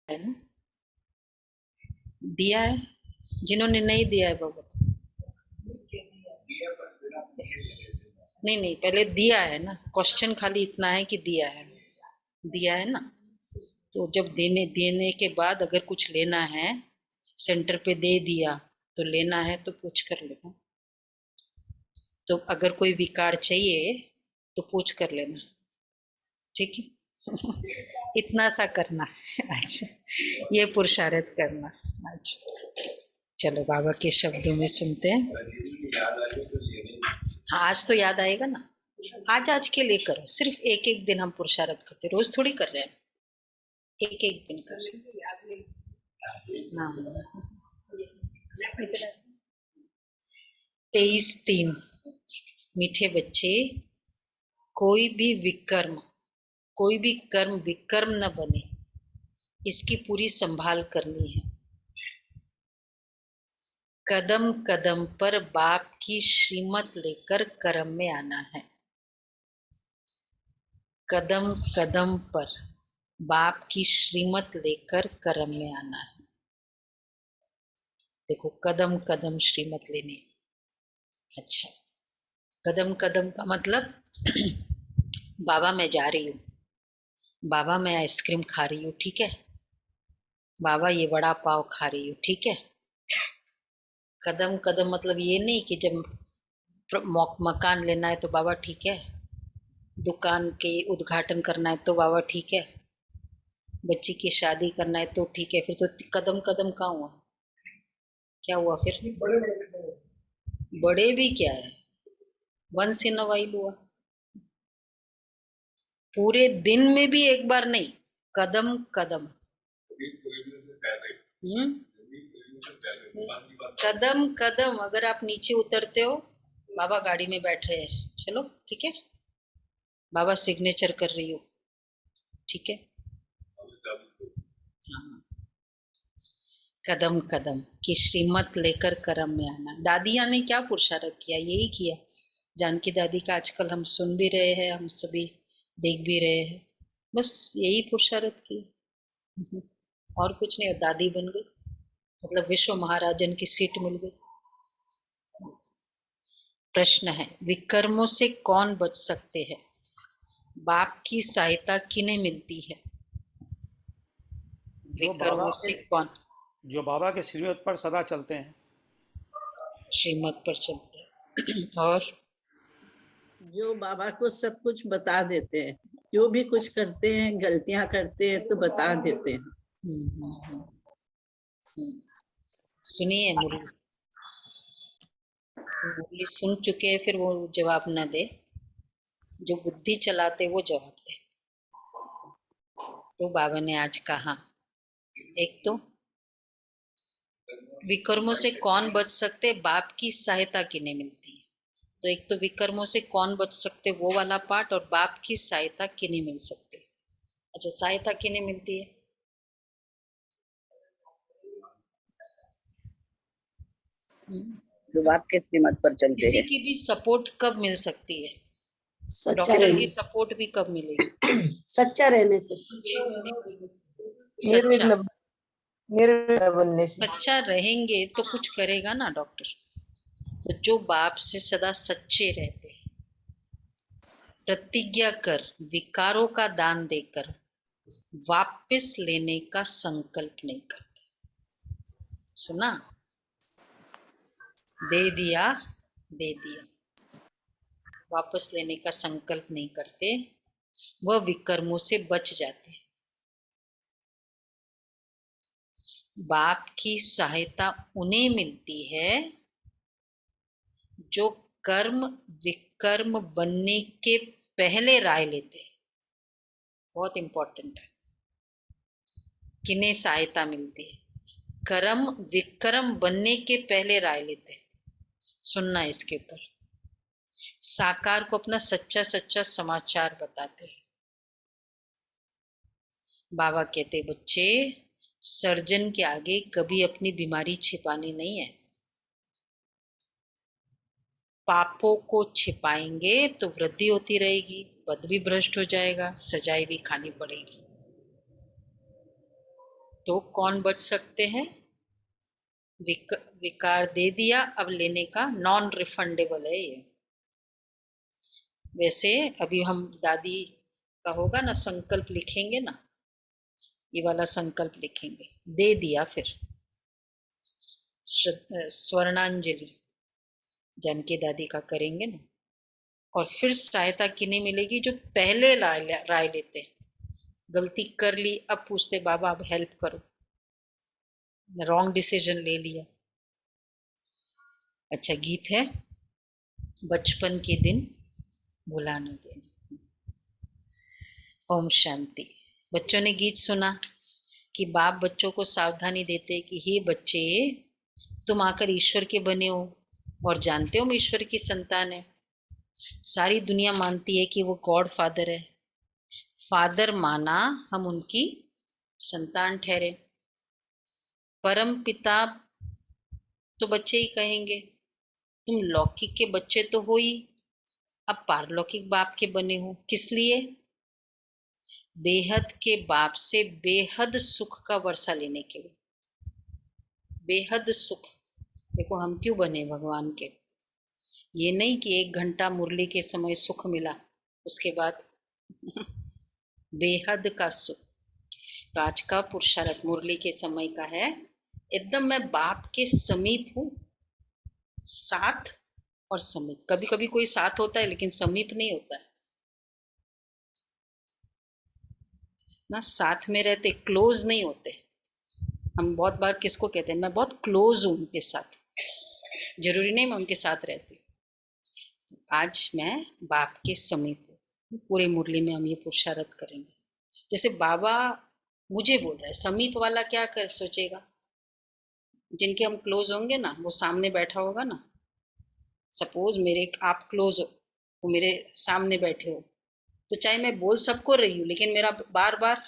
है ना? दिया है। जिन्होंने नहीं दिया है बाबा नहीं नहीं, पहले दिया है ना। क्वेश्चन खाली इतना है कि दिया है, दिया है ना। तो जब देने देने के बाद अगर कुछ लेना है, सेंटर पे दे दिया तो लेना है तो पूछ कर लेना। तो अगर कोई विकार चाहिए तो पूछ कर लेना, ठीक है। इतना सा करना। अच्छा, ये पुरुषार्थ करना। अच्छा, चलो बाबा के शब्दों में सुनते हैं। हाँ, आज तो याद आएगा ना। आज आज के लिए करो, सिर्फ एक एक दिन हम पुरुषार्थ करते, रोज थोड़ी कर रहे हैं, एक एक दिन कर रहे हैं। हाँ, 23/3। मीठे बच्चे, कोई भी विकर्म, कोई भी कर्म विकर्म न बने, इसकी पूरी संभाल करनी है। कदम कदम पर बाप की श्रीमत लेकर कर्म में आना है। कदम कदम पर बाप की श्रीमत लेकर कर्म में आना है। देखो, कदम कदम श्रीमत लेने। अच्छा, कदम कदम का मतलब बाबा मैं जा रही हूँ, बाबा मैं आइसक्रीम खा रही हूँ, ठीक है, बाबा ये वड़ा पाव खा रही हूँ, ठीक है। कदम कदम मतलब ये नहीं कि जब मकान लेना है तो बाबा ठीक है, दुकान के उद्घाटन करना है तो बाबा ठीक है, बच्ची की शादी करना है तो ठीक है। फिर तो कदम कदम कहाँ हुआ, क्या हुआ फिर? बड़े भी क्या है, वंस इन अ वाइल हुआ। पूरे दिन में भी एक बार नहीं, कदम कदम। कदम कदम। अगर आप नीचे उतरते हो, बाबा गाड़ी में बैठ रहे हैं, चलो ठीक है, बाबा सिग्नेचर कर रही हो, ठीक है। हाँ, कदम कदम की श्रीमत लेकर कर्म में आना। दादिया ने क्या पुरुषार्थ किया, यही किया। जानकी दादी का आजकल हम सुन भी रहे हैं, हम सभी देख भी रहे हैं, बस यही पुरुषार्थ किया, और कुछ नहीं। दादी बन गई, मतलब विश्व महाराजन की सीट मिल गई। प्रश्न है, विकर्मों से कौन बच सकते हैं? बाप की सहायता किन्हें मिलती है? जो बाबा विकर्मों के से कौन? जो बाबा के श्रीमत पर सदा चलते हैं। श्रीमत पर चलते हैं। और जो बाबा को सब कुछ बता देते हैं, जो भी कुछ करते हैं, गलतियां करते हैं तो बता देते हैं। सुनिए, मुरली सुन चुके हैं, फिर वो जवाब न दे, जो बुद्धि चलाते वो जवाब दे। तो बाबा ने आज कहा, एक तो विकर्मों से कौन बच सकते, बाप की सहायता किन्हें मिलती है। तो एक तो विकर्मों से कौन बच सकते वो वाला पार्ट, और बाप की सहायता किन्हें मिल सकती। अच्छा, सहायता किन्हें मिलती है? जो बाप के श्रीमत पर चलते किसी हैं। की भी सपोर्ट कब मिल सकती है? सच्चा डॉक्टर रहने की सपोर्ट भी कब मिलेगी? सच्चा रहने से, सच्चा निर्विघ्न बनने से। सच्चा रहेंगे तो कुछ करेगा ना डॉक्टर। तो जो बाप से सदा सच्चे रहते, प्रतिज्ञा कर, विकारों का दान देकर वापस लेने का संकल्प नहीं करते। सुना? दे दिया, दे दिया, वापस लेने का संकल्प नहीं करते, वह विकर्मों से बच जाते। बाप की सहायता उन्हें मिलती है जो कर्म विकर्म बनने के पहले राय लेते हैं। बहुत इंपॉर्टेंट है। किन्हें सहायता मिलती है? कर्म विक्रम बनने के पहले राय लेते हैं। सुनना इसके ऊपर। साकार को अपना सच्चा सच्चा समाचार बताते हैं। बाबा कहते, बच्चे सर्जन के आगे कभी अपनी बीमारी छिपानी नहीं है। पापों को छिपाएंगे तो वृद्धि होती रहेगी, पद भी भ्रष्ट हो जाएगा, सजाएं भी खानी पड़ेगी। तो कौन बच सकते हैं? विकार दे दिया, अब लेने का नॉन रिफंडेबल है ये। वैसे अभी हम दादी का होगा ना, संकल्प लिखेंगे ना, ये वाला संकल्प लिखेंगे, दे दिया, फिर स्वर्णांजलि जानकी दादी का करेंगे ना, और फिर सहायता किन्हें मिलेगी? जो पहले राय लेते, गलती कर ली, अब पूछते बाबा अब हेल्प करो, रॉन्ग डिसीजन ले लिया। अच्छा, गीत है, बचपन के दिन भुला न देना। ओम शांति। बच्चों ने गीत सुना कि बाप बच्चों को सावधानी देते कि हे बच्चे, तुम आकर ईश्वर के बने हो और जानते हो हम ईश्वर की संतान है। सारी दुनिया मानती है कि वो गॉड फादर है, फादर माना, हम उनकी संतान ठहरे। परम पिता तो बच्चे ही कहेंगे, तुम लौकिक के बच्चे तो हो ही, अब पारलौकिक बाप के बने हो, किस लिए? बेहद के बाप से बेहद सुख का वर्षा लेने के लिए। बेहद सुख, देखो हम क्यों बने भगवान के, ये नहीं कि 1 घंटा मुरली के समय सुख मिला उसके बाद बेहद का सुख। तो आज का पुरुषार्थ मुरली के समय का है, एकदम मैं बाप के समीप हूँ, साथ और समीप। कभी कभी कोई साथ होता है लेकिन समीप नहीं होता है ना, साथ में रहते, क्लोज नहीं होते। हम बहुत बार किसको कहते हैं, मैं बहुत क्लोज हूँ उनके साथ, जरूरी नहीं मैं उनके साथ रहती। आज मैं बाप के समीप हूँ। पूरे मुरली में हम ये पुरुषार्थ करेंगे। जैसे बाबा मुझे बोल रहा है, समीप वाला क्या कर सोचेगा? जिनके हम क्लोज होंगे ना, वो सामने बैठा होगा ना, सपोज मेरे आप क्लोज हो, वो मेरे सामने बैठे हो, तो चाहे मैं बोल सबको रही हूँ लेकिन मेरा बार बार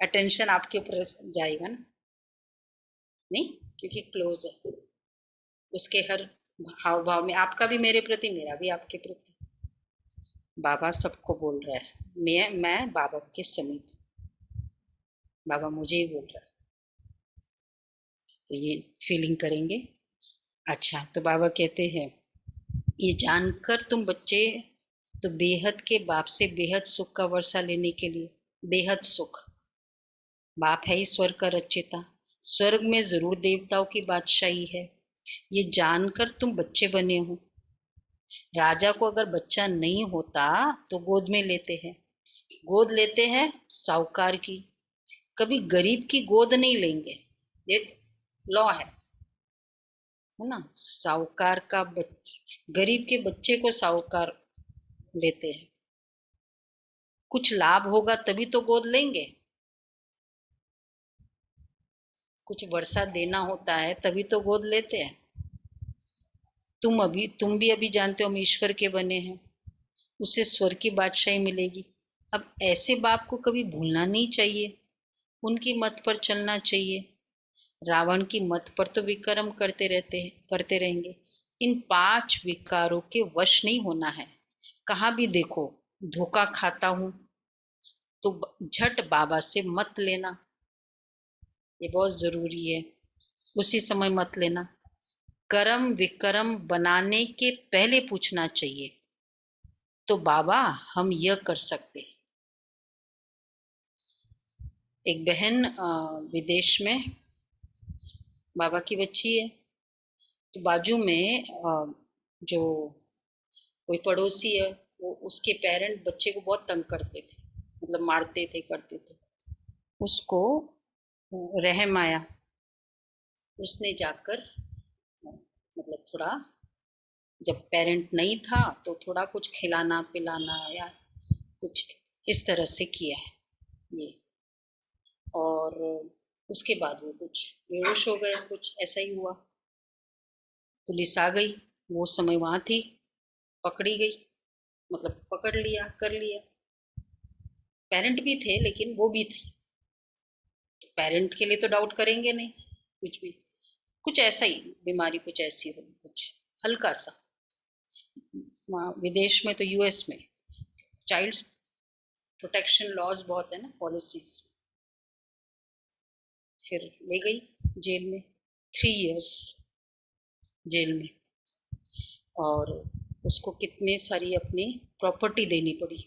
अटेंशन आपके ऊपर जाएगा ना, नहीं, क्योंकि क्लोज है। उसके हर हाव भाव में, आपका भी मेरे प्रति, मेरा भी आपके प्रति। बाबा सबको बोल रहा है, मैं बाबा के समीप, बाबा मुझे ही बोल रहा है। तो ये फीलिंग करेंगे। अच्छा, तो बाबा कहते हैं, ये जानकर तुम बच्चे तो बेहद के बाप से बेहद सुख का वर्षा लेने के लिए, बेहद सुख, बाप है ही स्वर्ग का रचयिता, स्वर्ग में जरूर देवताओं की बादशाही है, ये जानकर तुम बच्चे बने हो। राजा को अगर बच्चा नहीं होता तो गोद में लेते हैं, गोद लेते हैं साहूकार की, कभी गरीब की गोद नहीं लेंगे, ये लॉ है ना। साहूकार का गरीब के बच्चे को साहूकार लेते हैं, कुछ लाभ होगा तभी तो गोद लेंगे, कुछ वर्षा देना होता है तभी तो गोद लेते हैं। तुम भी अभी जानते हो हम ईश्वर के बने हैं, उससे स्वर्ग की बादशाही मिलेगी। अब ऐसे बाप को कभी भूलना नहीं चाहिए, उनकी मत पर चलना चाहिए। रावण की मत पर तो विक्रम करते रहेंगे। इन 5 विकारों के वश नहीं होना है। कहाँ भी देखो धोखा खाता हूं तो झट बाबा से मत लेना, ये बहुत जरूरी है। उसी समय मत लेना, कर्म विक्रम बनाने के पहले पूछना चाहिए, तो बाबा हम यह कर सकते। एक बहन विदेश में, बाबा की बच्ची है, तो बाजू में जो कोई पड़ोसी है, वो उसके पेरेंट बच्चे को बहुत तंग करते थे, मतलब मारते थे, करते थे। उसको रहम आया, उसने जाकर मतलब थोड़ा, जब पेरेंट नहीं था तो थोड़ा कुछ खिलाना पिलाना या कुछ इस तरह से किया है ये, और उसके बाद वो कुछ बेहोश हो गया, कुछ ऐसा ही हुआ। पुलिस आ गई, वो समय वहां थी, पकड़ी गई, मतलब पकड़ लिया, कर लिया। पेरेंट भी थे लेकिन वो भी थी, तो पेरेंट के लिए तो डाउट करेंगे नहीं, कुछ भी, कुछ ऐसा ही बीमारी, कुछ ऐसी हो, कुछ हल्का सा। वहाँ विदेश में तो यूएस में चाइल्ड प्रोटेक्शन लॉज बहुत है ना, पॉलिसीज, फिर ले गई जेल में, 3 इयर्स जेल में, और उसको कितने सारी अपनी प्रॉपर्टी देनी पड़ी,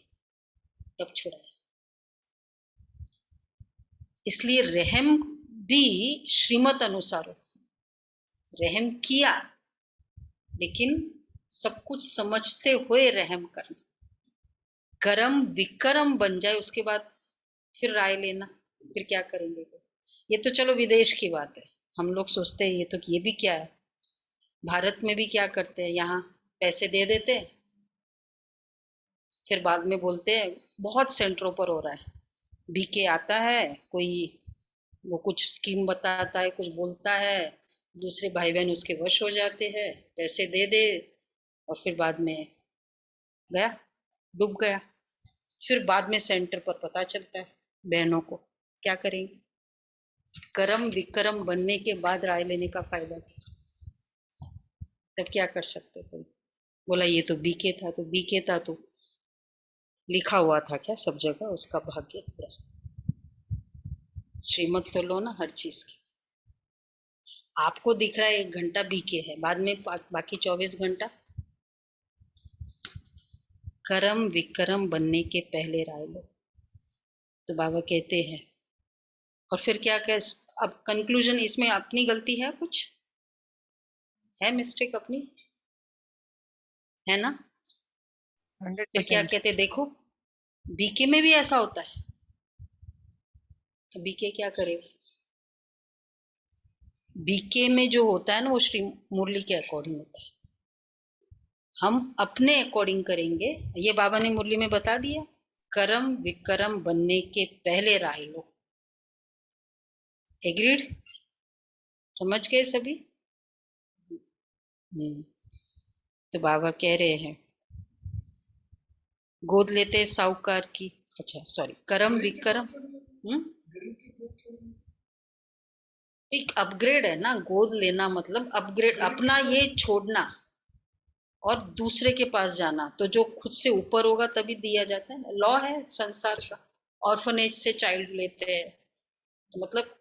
तब छुड़ाया। इसलिए रहम भी श्रीमत अनुसार हो, रहम किया लेकिन सब कुछ समझते हुए रहम करना। कर्म विक्रम बन जाए उसके बाद फिर राय लेना, फिर क्या करेंगे। ये तो चलो विदेश की बात है, हम लोग सोचते हैं ये तो ये भी क्या है। भारत में भी क्या करते हैं, यहाँ पैसे दे देते हैं, फिर बाद में बोलते हैं, बहुत सेंटरों पर हो रहा है, बीके आता है कोई, वो कुछ स्कीम बताता है, कुछ बोलता है, दूसरे भाई बहन उसके वश हो जाते हैं, पैसे दे दे, और फिर बाद में गया, डूब गया। फिर बाद में सेंटर पर पता चलता है बहनों को, क्या करेंगे। कर्म विक्रम बनने के बाद राय लेने का फायदा क्या, तब क्या कर सकते। कोई बोला ये तो बीके था, तो बीके था तो लिखा हुआ था क्या सब जगह, उसका भाग्य पूरा। श्रीमत तो लो ना हर चीज की। आपको दिख रहा है 1 घंटा बीके है, बाद में बाकी 24 घंटा कर्म विक्रम बनने के पहले राय लो। तो बाबा कहते हैं, और फिर क्या क्या, अब कंक्लूजन, इसमें अपनी गलती है, कुछ है मिस्टेक अपनी, है ना। फिर क्या 100%। कहते, देखो बीके में भी ऐसा होता है, तो बीके क्या करेगा। बीके में जो होता है ना, वो श्री मुरली के अकॉर्डिंग होता है, हम अपने अकॉर्डिंग करेंगे। ये बाबा ने मुरली में बता दिया, कर्म विक्रम बनने के पहले राय लो। एग्रीड, समझ गए सभी। तो बाबा कह रहे हैं, गोद लेते साहूकार की, अच्छा सॉरी, कर्म विक्रम, एक अपग्रेड है ना, गोद लेना मतलब अपग्रेड, अपना ये छोड़ना और दूसरे के पास जाना, तो जो खुद से ऊपर होगा तभी दिया जाता है ना, लॉ है संसार का। ऑर्फनेज से चाइल्ड लेते हैं, तो मतलब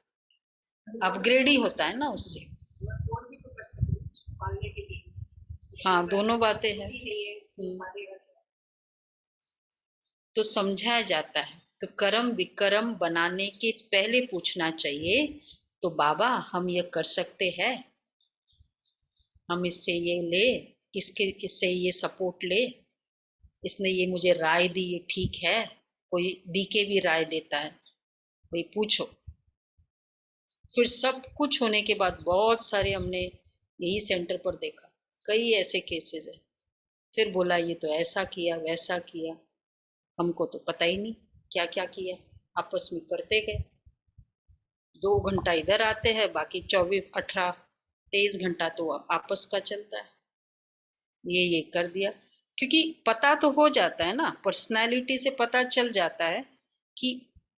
अपग्रेड ही होता है ना उससे। हाँ, दोनों बातें हैं। तो समझाया जाता है, तो कर्म विक्रम बनाने के पहले पूछना चाहिए, तो बाबा हम ये कर सकते हैं, हम इससे ये ले, इससे ये सपोर्ट ले, इसने ये मुझे राय दी, ये ठीक है। कोई बीके भी राय देता है, कोई पूछो। फिर सब कुछ होने के बाद, बहुत सारे हमने यही सेंटर पर देखा, कई ऐसे केसेस है, फिर बोला ये तो ऐसा किया वैसा किया, हमको तो पता ही नहीं क्या क्या किया, आपस में करते गए। 2 घंटा इधर आते हैं, बाकी 23 घंटा तो आपस का चलता है, ये कर दिया। क्योंकि पता तो हो जाता है ना, पर्सनालिटी से पता चल जाता है कि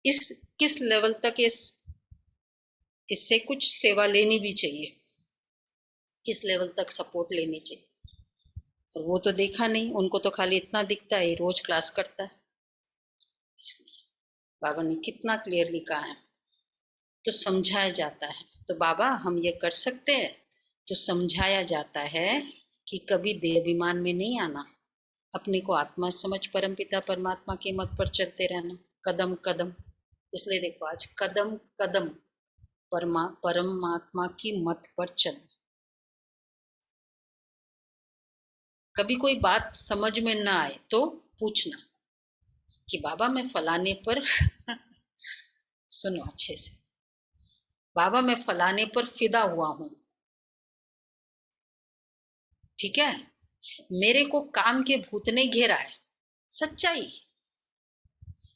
इस किस लेवल तक इससे कुछ सेवा लेनी भी चाहिए, किस लेवल तक सपोर्ट लेनी चाहिए। और वो तो देखा नहीं, उनको तो खाली इतना दिखता है रोज क्लास करता है, इसलिए बाबा ने कितना क्लियरली कहा है, तो समझाया जाता है। तो बाबा हम ये कर सकते हैं, तो समझाया जाता है कि कभी देह अभिमान में नहीं आना, अपने को आत्मा समझ परमपिता परमात्मा के मत पर चलते रहना, कदम कदम। इसलिए देखो आज कदम कदम परमात्मा की मत पर चलना। कभी कोई बात समझ में ना आए तो पूछना कि बाबा मैं फलाने पर सुनो अच्छे से, बाबा मैं फलाने पर फिदा हुआ हूं, ठीक है, मेरे को काम के भूत ने घेरा है, सच्चाई।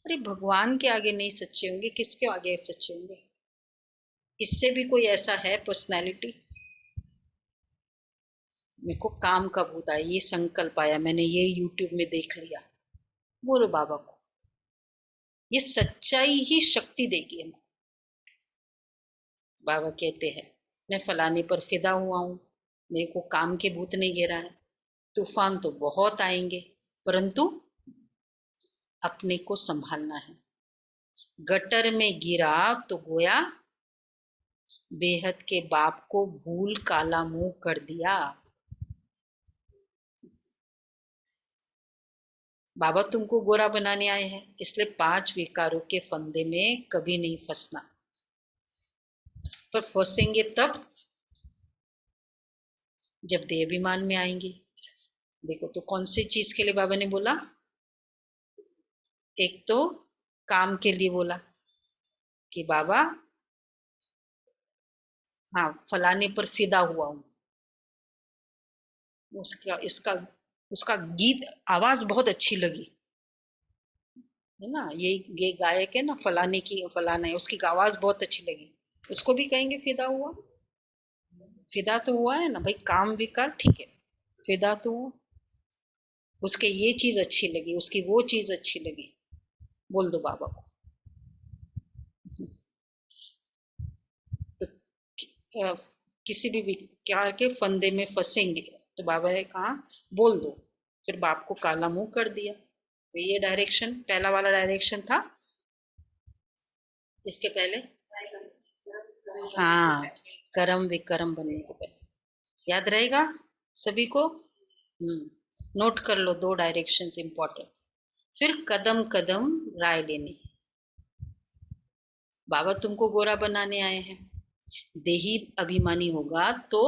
अरे भगवान के आगे नहीं सच्चे होंगे, किसके आगे सच्चे होंगे। इससे भी कोई ऐसा है पर्सनैलिटी, मेरे को काम का भूत आया, ये संकल्प आया, मैंने ये यूट्यूब में देख लिया, बोलो बाबा को, ये सच्चाई ही शक्ति देगी हमको। बाबा कहते हैं मैं फलाने पर फिदा हुआ हूँ, मेरे को काम के भूत ने घेरा है, तूफान तो बहुत आएंगे, परंतु अपने को संभालना है। गटर में गिरा तो गोया बेहद के बाप को भूल काला मुंह कर दिया। बाबा तुमको गोरा बनाने आए हैं, इसलिए 5 विकारों के फंदे में कभी नहीं फंसना। पर फंसेंगे तब जब देह अभिमान में आएंगे। देखो तो कौन सी चीज के लिए बाबा ने बोला? एक तो काम के लिए बोला कि बाबा हाँ फलाने पर फिदा हुआ हूं, उसका इसका उसका गीत आवाज बहुत अच्छी लगी है ना, ये गायक है ना फलाने की, फलाना है, उसकी आवाज बहुत अच्छी लगी, उसको भी कहेंगे फिदा हुआ। फिदा तो हुआ है ना भाई, काम विकार ठीक है, फिदा तो हुआ। उसके ये चीज अच्छी लगी, उसकी वो चीज अच्छी लगी, बोल दो बाबा को। तो किसी भी विकार के फंदे में फंसेंगे तो बाबा ने कहा बोल दो, फिर बाप को काला मुंह कर दिया। तो ये डायरेक्शन पहला वाला डायरेक्शन था। इसके पहले हाँ कर्म विक्रम बनने के पहले, याद रहेगा सभी को? नोट कर लो, 2 डायरेक्शंस इंपॉर्टेंट। फिर कदम कदम राय लेनी। बाबा तुमको गोरा बनाने आए हैं, देही अभिमानी होगा तो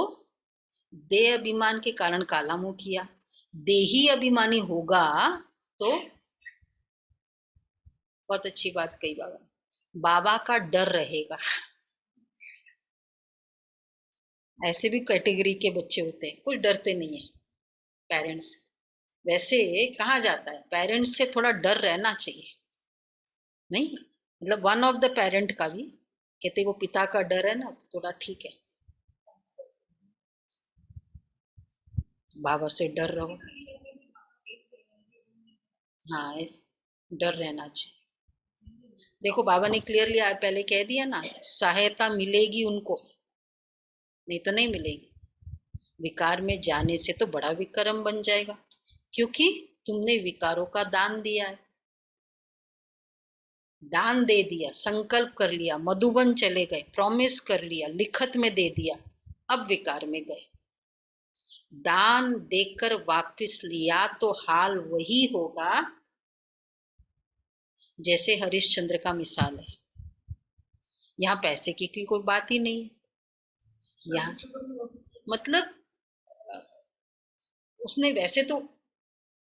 देह अभिमान के कारण काला मुंह किया, देही अभिमानी होगा तो बहुत अच्छी बात कही बाबा ने, बाबा का डर रहेगा। ऐसे भी कैटेगरी के बच्चे होते हैं, कुछ डरते नहीं है पेरेंट्स। वैसे कहा जाता है पेरेंट्स से थोड़ा डर रहना चाहिए, नहीं मतलब वन ऑफ द पेरेंट का भी, कहते वो पिता का डर है ना तो थोड़ा ठीक है, बाबा से डर रहो। हाँ ऐसे डर रहना चाहिए। देखो बाबा ने क्लियरली पहले कह दिया ना, सहायता मिलेगी उनको, नहीं तो नहीं मिलेगी। विकार में जाने से तो बड़ा विक्रम बन जाएगा, क्योंकि तुमने विकारों का दान दिया है, दान दे दिया, संकल्प कर लिया, मधुबन चले गए, प्रॉमिस कर लिया, लिखत में दे दिया, अब विकार में गए। दान देकर वापस लिया तो हाल वही होगा जैसे हरिश्चंद्र का मिसाल है। यहाँ पैसे की कोई बात ही नहीं है, यहाँ मतलब उसने वैसे तो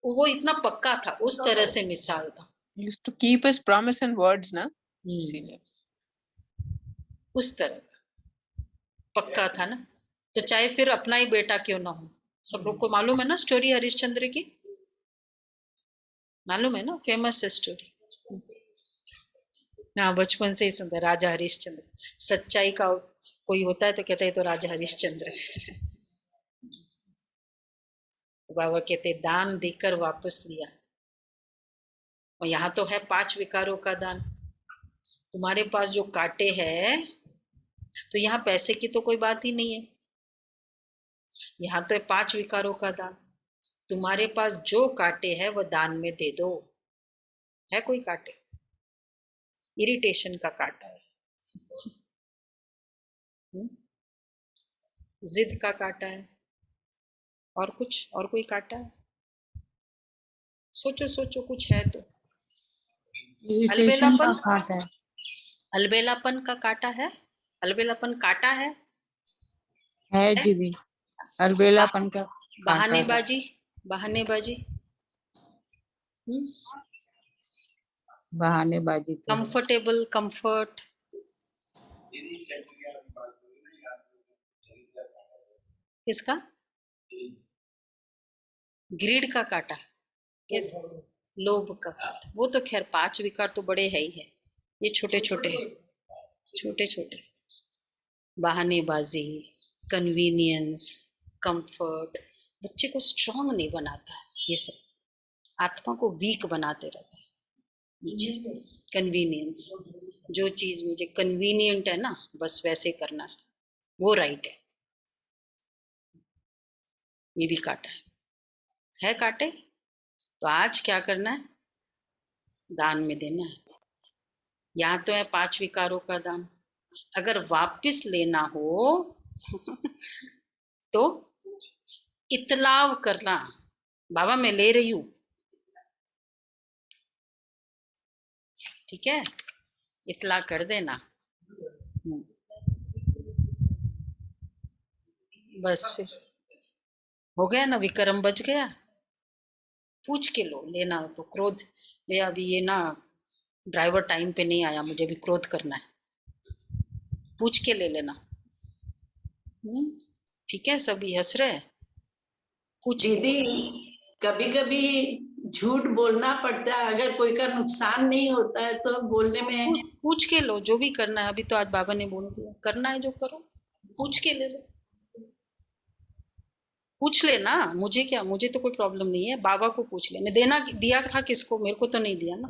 वो इतना पक्का था, उस तरह से मिसाल था। Used to keep his promise and words, na? हम्म, उस तरह का पक्का था ना, तो चाहे फिर अपना ही बेटा क्यों ना हो। सब लोग को मालूम है ना स्टोरी हरिश्चंद्र की, मालूम है ना, फेमस है स्टोरी। हाँ बचपन से ही सुनते, राजा हरिश्चंद्र। सच्चाई का कोई होता है तो कहते हैं तो राजा हरिश्चंद्र है। तो बाबा कहते दान देकर वापस लिया, और यहाँ तो है 5 विकारों का दान। तुम्हारे पास जो कांटे हैं, तो यहाँ पैसे की तो कोई बात ही नहीं है, यहाँ तो है 5 विकारों का दान। तुम्हारे पास जो कांटे हैं वह दान में दे दो। है कोई कांटे? इरिटेशन का कांटा है, जिद का कांटा है, और कुछ और कोई कांटा है? सोचो सोचो कुछ है तो। इरिटेशन का अलबेलापन, कांटा है। अलबेलापन का कांटा है, अलबेलापन कांटा है जी भी, अलबेलापन का कांटा है। बहानेबाजी, बहानेबाजी, बहानेबाजी तो है। कंफर्टेबल, कंफर्ट, किसका? ग्रीड का कांटा, किस? लोभ का कांटा। वो तो खैर 5 विकार तो बड़े है ही है, ये छोटे छोटे छोटे छोटे, बहानेबाजी, कन्वीनियंस, कंफर्ट, बच्चे को स्ट्रांग नहीं बनाता है ये सब, आत्मा को वीक बनाते रहता है ये चीज। कन्वीनियंस, जो चीज मुझे कन्वीनियंट है ना बस वैसे करना है, वो राइट है। ये भी काटा है काटे। तो आज क्या करना है? दान में देना है। यहाँ तो है 5 विकारों का दान, अगर वापस लेना हो तो इतलाव करना, बाबा मैं ले रही हूं, ठीक है, इतला कर देना। बस फिर हो गया ना, विक्रम बच गया। पूछ के लो, लेना हो तो। क्रोध, भैया अभी ये ना ड्राइवर टाइम पे नहीं आया, मुझे भी क्रोध करना है, पूछ के ले लेना। ठीक है, सभी हंस रहे हैं, पूछ के। दीदी कभी कभी झूठ बोलना पड़ता है, अगर कोई का नुकसान नहीं होता है तो बोलने में। पूछ के लो, जो भी करना है। अभी तो आज बाबा ने बोल दिया, करना है जो करो, पूछ के ले लो। पूछ लेना, मुझे क्या, मुझे तो कोई प्रॉब्लम नहीं है, बाबा को पूछ लेना। देना दिया था किसको, मेरे को तो नहीं दिया ना,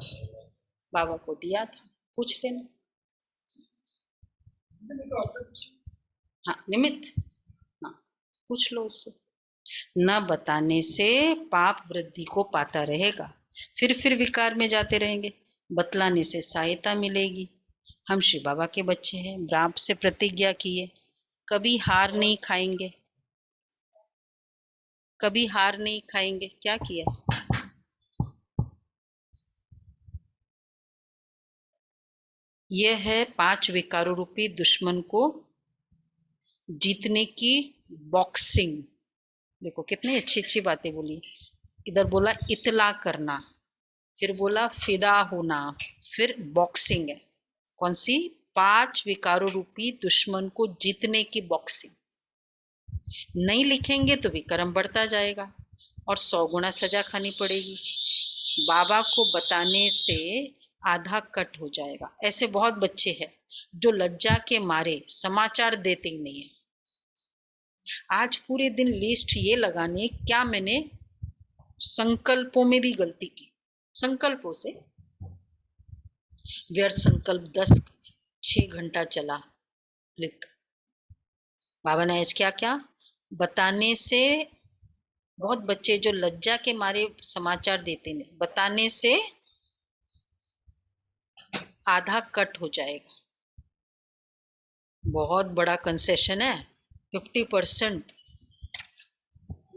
बाबा को दिया था, पूछ लेना। हाँ निमित्त, हाँ पूछ लो उससे। न बताने से पाप वृद्धि को पाता रहेगा, फिर विकार में जाते रहेंगे। बतलाने से सहायता मिलेगी। हम श्री बाबा के बच्चे हैं, ब्राह्म से प्रतिज्ञा किए, कभी हार नहीं खाएंगे, कभी हार नहीं खाएंगे। क्या किया? यह है 5 विकारों रूपी दुश्मन को जीतने की बॉक्सिंग। देखो कितनी अच्छी अच्छी बातें बोली। इधर बोला इतला करना, फिर बोला फिदा होना, फिर बॉक्सिंग है। कौन सी? 5 विकारों रूपी दुश्मन को जीतने की बॉक्सिंग। नहीं लिखेंगे तो विक्रम बढ़ता जाएगा और 100 गुना सजा खानी पड़ेगी। बाबा को बताने से आधा कट हो जाएगा। ऐसे बहुत बच्चे हैं जो लज्जा के मारे समाचार देते ही नहीं है। आज पूरे दिन लिस्ट ये लगाने क्या मैंने संकल्पों में भी गलती की, संकल्पों से व्यर्थ संकल्प 6 घंटा चला लिख। बाबा ने आज क्या क्या बताने से, बहुत बच्चे जो लज्जा के मारे समाचार देते नहीं, बताने से आधा कट हो जाएगा। बहुत बड़ा कंसेशन है, 50%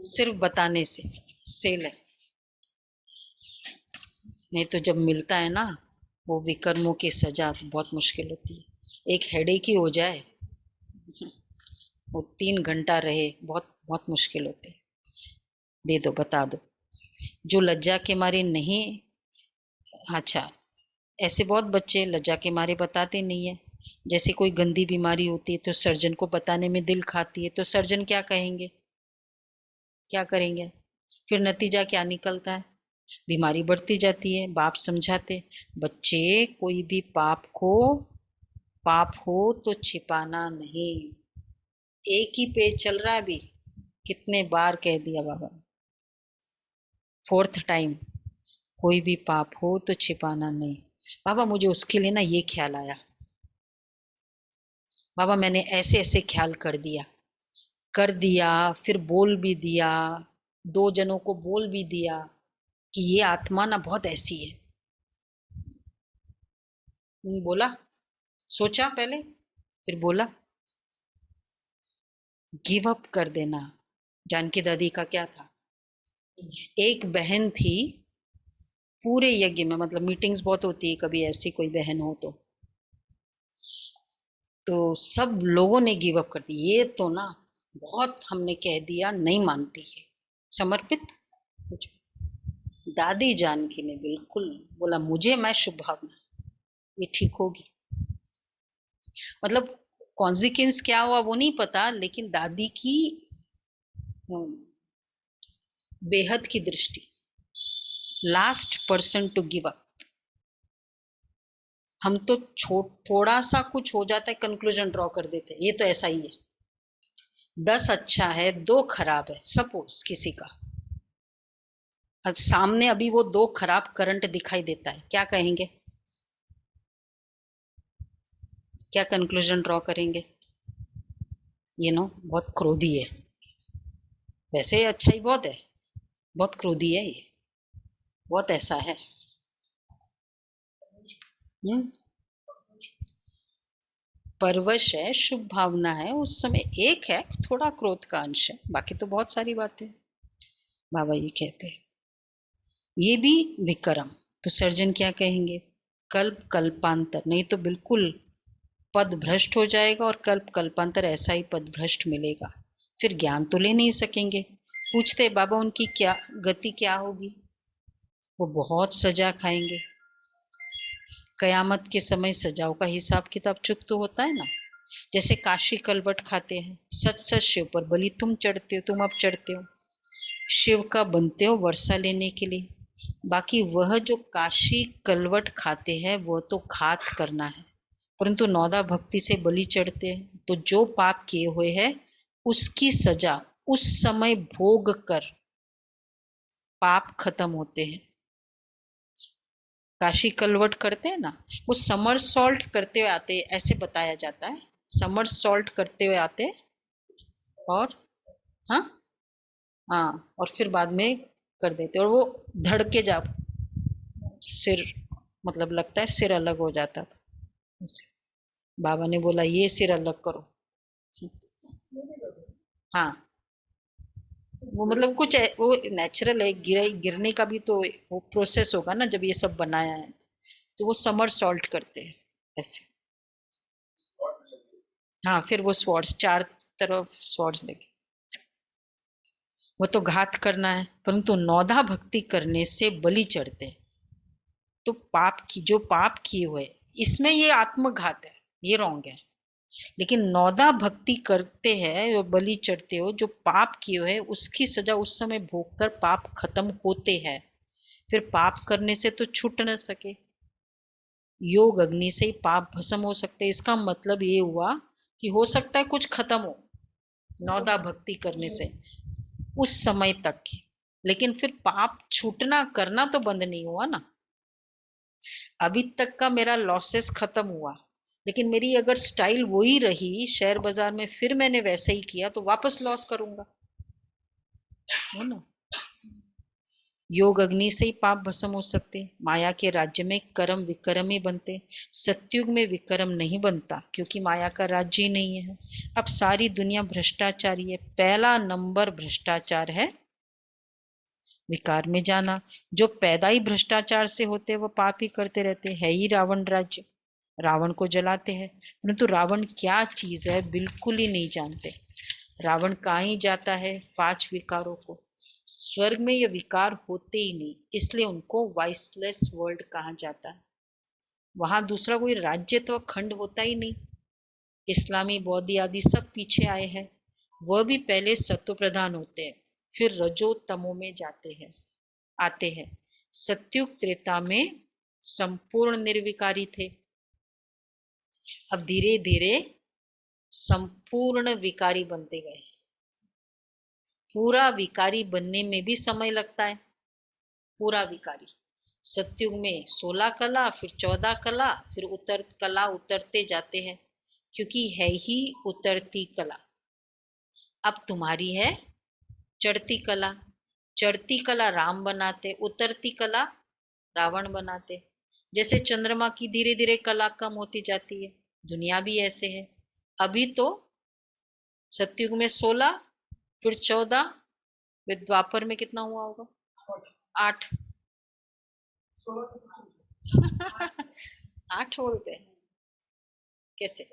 सिर्फ बताने से सेल है। नहीं तो जब मिलता है ना वो विकर्मों की सजा, बहुत मुश्किल होती है। एक हेडेक ही हो जाए, वो 3 घंटा रहे, बहुत बहुत मुश्किल होते हैं। दे दो, बता दो। जो लज्जा के मारे नहीं, अच्छा ऐसे बहुत बच्चे लज्जा के मारे बताते नहीं है। जैसे कोई गंदी बीमारी होती है तो सर्जन को बताने में दिल खाती है, तो सर्जन क्या कहेंगे, क्या करेंगे? फिर नतीजा क्या निकलता है? बीमारी बढ़ती जाती है। बाप समझाते, बच्चे कोई भी पाप हो तो छिपाना नहीं। एक ही पेज चल रहा है अभी, कितने बार कह दिया बाबा, 4th टाइम, कोई भी पाप हो तो छिपाना नहीं। बाबा मुझे उसके लिए ना ये ख्याल आया, बाबा मैंने ऐसे ऐसे ख्याल कर दिया, फिर बोल भी दिया, 2 जनों को बोल भी दिया कि ये आत्मा ना बहुत ऐसी है। बोला, सोचा पहले, फिर बोला गिव अप कर देना। जानकी दादी का क्या था, एक बहन थी पूरे यज्ञ में, मतलब मीटिंग्स बहुत होती है, कभी ऐसी कोई बहन हो तो सब लोगों ने गिव अप कर दी। ये तो ना बहुत हमने कह दिया, नहीं मानती है, समर्पित कुछ। दादी जानकी ने बिल्कुल बोला मुझे, मैं शुभ भावना, ये ठीक होगी। मतलब कॉन्सिक्वेंस क्या हुआ वो नहीं पता, लेकिन दादी की बेहद की दृष्टि, last person to give up. हम तो थोड़ा सा कुछ हो जाता है कंक्लूजन ड्रॉ कर देते हैं, ये तो ऐसा ही है, 10 अच्छा है 2 खराब है, सपोज किसी का सामने अभी वो 2 खराब करंट दिखाई देता है, क्या कहेंगे, क्या कंक्लूजन ड्रॉ करेंगे? ये नो बहुत क्रोधी है, वैसे अच्छा ही बहुत है, बहुत क्रोधी है ये, बहुत ऐसा है। परवश है, शुभ भावना है, उस समय एक है, थोड़ा क्रोध का अंश है, बाकी तो बहुत सारी बातें। बाबा ये कहते हैं ये भी विक्रम। तो सर्जन क्या कहेंगे? कल्प कल्पांतर, नहीं तो बिल्कुल पद भ्रष्ट हो जाएगा और कल्प कल्पांतर ऐसा ही पद भ्रष्ट मिलेगा, फिर ज्ञान तो ले नहीं सकेंगे। पूछते बाबा उनकी क्या गति क्या होगी? वो बहुत सजा खाएंगे। कयामत के समय सजाओं का हिसाब किताब चुक तो होता है ना। जैसे काशी कलवट खाते हैं, सच सच शिव पर बलि तुम चढ़ते हो, तुम अब चढ़ते हो, शिव का बनते हो वर्षा लेने के लिए। बाकी वह जो काशी कलवट खाते हैं वो तो घात करना है, परंतु नौदा भक्ति से बलि चढ़ते हैं तो जो पाप किए हुए हैं उसकी सजा उस समय भोग कर पाप खत्म होते हैं। काशी कलवट करते हैं ना, वो समर सॉल्ट करते हुए आते हैं, ऐसे बताया जाता है। समर सॉल्ट करते हुए आते और हाँ हाँ, और फिर बाद में कर देते और वो धड़ के जा सिर, मतलब लगता है सिर अलग हो जाता था ऐसे। बाबा ने बोला ये सिर अलग करो। हाँ, वो मतलब कुछ है, वो नेचुरल है, गिरने का भी तो वो प्रोसेस होगा ना जब ये सब बनाया है। तो वो समर सॉल्ट करते हैं ऐसे। हाँ, फिर वो स्वॉर्ड्स चार तरफ स्वॉर्ड्स लगे, वो तो घात करना है, परंतु नौधा भक्ति करने से बलि चढ़ते हैं। तो पाप की जो पाप किए हुए इसमें ये आत्मघात है, ये रॉन्ग है। लेकिन नौदा भक्ति करते हैं और बलि चढ़ते हो, जो पाप किए हुए उसकी सजा उस समय भोग कर पाप खत्म होते हैं, फिर पाप करने से तो छूट न सके। योग अग्नि से ही पाप भस्म हो सकते हैं। इसका मतलब ये हुआ कि हो सकता है कुछ खत्म हो नौदा भक्ति करने से उस समय तक की, लेकिन फिर पाप छूटना करना तो बंद नहीं हुआ ना। अभी तक का मेरा लॉसेस खत्म हुआ, लेकिन मेरी अगर स्टाइल वही रही शेयर बाजार में, फिर मैंने वैसे ही किया तो वापस लॉस करूंगा, है ना। योग अग्नि से ही पाप भस्म हो सकते। माया के राज्य में कर्म विक्रम ही बनते, सत्युग में विक्रम नहीं बनता क्योंकि माया का राज्य ही नहीं है। अब सारी दुनिया भ्रष्टाचारी है। पहला नंबर भ्रष्टाचार है विकार में जाना। जो पैदा ही भ्रष्टाचार से होते वो पाप ही करते रहते। है ही रावण राज्य, रावण को जलाते हैं, परंतु रावण क्या चीज है बिल्कुल ही नहीं जानते। रावण कहाँ ही जाता है 5 विकारों को, स्वर्ग में ये विकार होते ही नहीं, इसलिए उनको वाइसलेस वर्ल्ड कहा जाता है। वहां दूसरा कोई राज्य तो खंड होता ही नहीं। इस्लामी बौद्ध आदि सब पीछे आए हैं, वह भी पहले सत्व प्रधान होते हैं, फिर रजो तमो में जाते हैं आते हैं। सत्युग त्रेता में संपूर्ण निर्विकारी थे, अब धीरे धीरे संपूर्ण विकारी बनते गए। पूरा विकारी बनने में भी समय लगता है। पूरा विकारी सत्युग में 16 कला, फिर 14 कला, फिर कला उतरते जाते हैं, क्योंकि है ही उतरती कला। अब तुम्हारी है चढ़ती कला। चढ़ती कला राम बनाते, उतरती कला रावण बनाते। जैसे चंद्रमा की धीरे धीरे कला कम होती जाती है, दुनिया भी ऐसे है। अभी तो सत्युग में 16, फिर 14, फिर द्वापर में कितना हुआ होगा? 8। 8 बोलते हैं कैसे?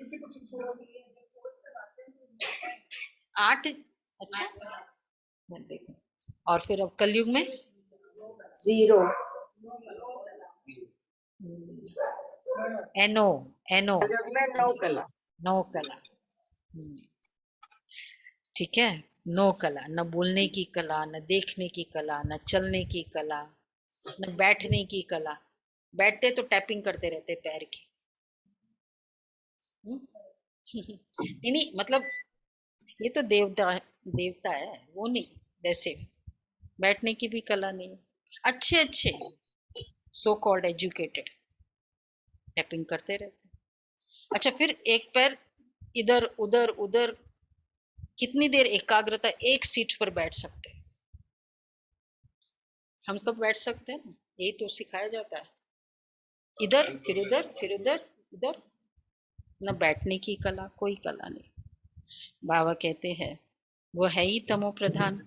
8, अच्छा मैं देखूं। और फिर अब कलयुग में 0 एनो एनो में 9 कला। 9 कला। ठीक है, 9 कला, न बोलने की कला, न देखने की कला, न चलने की कला, न बैठने की कला। बैठते तो टैपिंग करते रहते पैर की। नहीं नहीं, मतलब ये तो देवता है, वो नहीं, वैसे बैठने की भी कला नहीं। अच्छे अच्छे सो कॉल्ड एजुकेटेड टैपिंग करते रहते। अच्छा, फिर एक पैर इधर उधर उधर, कितनी देर एकाग्रता एक सीट पर बैठ सकते हैं? हम सब बैठ सकते हैं ना, यही तो सिखाया जाता है। इधर फिर उधर फिर उधर, इधर न बैठने की कला, कोई कला नहीं। बाबा कहते हैं वो है ही तमो प्रधान।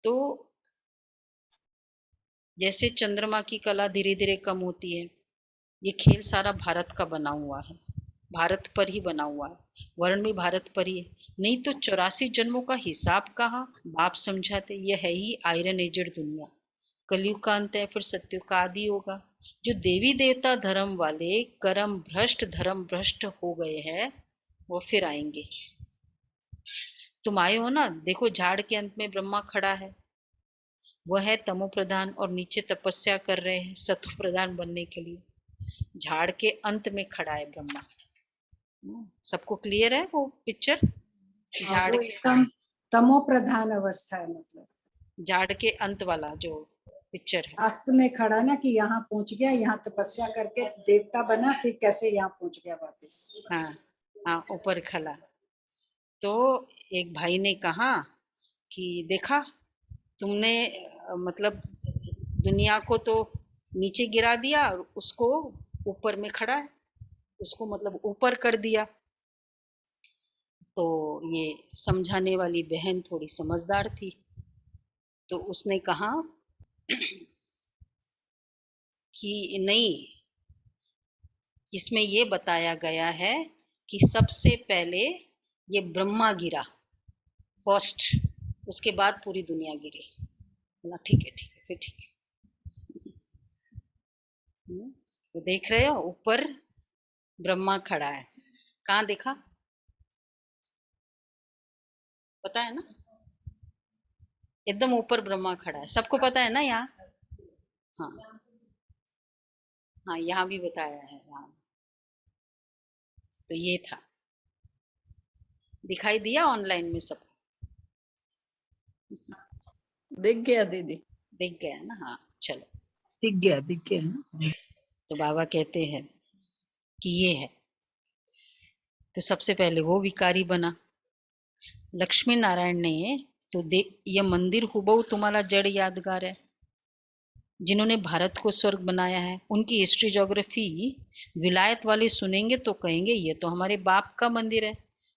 तो जैसे चंद्रमा की कला धीरे धीरे कम होती है, ये खेल सारा भारत का बना हुआ है, भारत पर ही बना हुआ है, वर्ण भी भारत पर ही है। नहीं तो 84 जन्मों का हिसाब कहाँ बाप समझाते। ये है ही आयरन एजेड दुनिया। कलयुग का अंत है, फिर सत्युग का आदि होगा। जो देवी देवता धर्म वाले कर्म भ्रष्ट धर्म भ्रष्ट हो गए हैं, वो फिर आएंगे। तुम आए हो ना, देखो झाड़ के अंत में ब्रह्मा खड़ा है, वह है तमो प्रधान, और नीचे तपस्या कर रहे हैं सत्व प्रधान बनने के लिए। झाड़ के अंत में खड़ा है ब्रह्मा। सबको क्लियर है वो पिक्चर? झाड़ वो एकदम तमो प्रधान अवस्था है, मतलब झाड़ के अंत वाला जो पिक्चर है। अस्त में खड़ा ना, कि यहाँ पहुंच गया, यहाँ तपस्या करके देवता बना, फिर कैसे यहाँ पहुंच गया वापस। हाँ हाँ, ऊपर खड़ा। तो एक भाई ने कहा कि देखा तुमने, मतलब दुनिया को तो नीचे गिरा दिया और उसको ऊपर में खड़ा है, उसको मतलब ऊपर कर दिया। तो ये समझाने वाली बहन थोड़ी समझदार थी, तो उसने कहा कि नहीं, इसमें ये बताया गया है कि सबसे पहले ये ब्रह्मा गिरा फर्स्ट, उसके बाद पूरी दुनिया गिरी। बोला ठीक है फिर ठीक है। तो देख रहे हो ऊपर ब्रह्मा खड़ा है, कहाँ देखा? पता है ना, एकदम ऊपर ब्रह्मा खड़ा है, सबको पता है ना यहाँ? हाँ हाँ, यहाँ भी बताया है यहाँ। तो ये था, दिखाई दिया ऑनलाइन में सबको? दिख गया दीदी। दिख गया ना? हाँ चलो। दिख गया ना। तो बाबा कहते हैं कि ये है। तो सबसे पहले वो विकारी बना। लक्ष्मी नारायण ने तो ये मंदिर हुबहू तुम्हारा जड़ यादगार है। जिन्होंने भारत को स्वर्ग बनाया है, उनकी हिस्ट्री ज्योग्राफी विलायत वाले सुनेंगे तो कहेंगे ये तो हमारे बाप का मंदिर है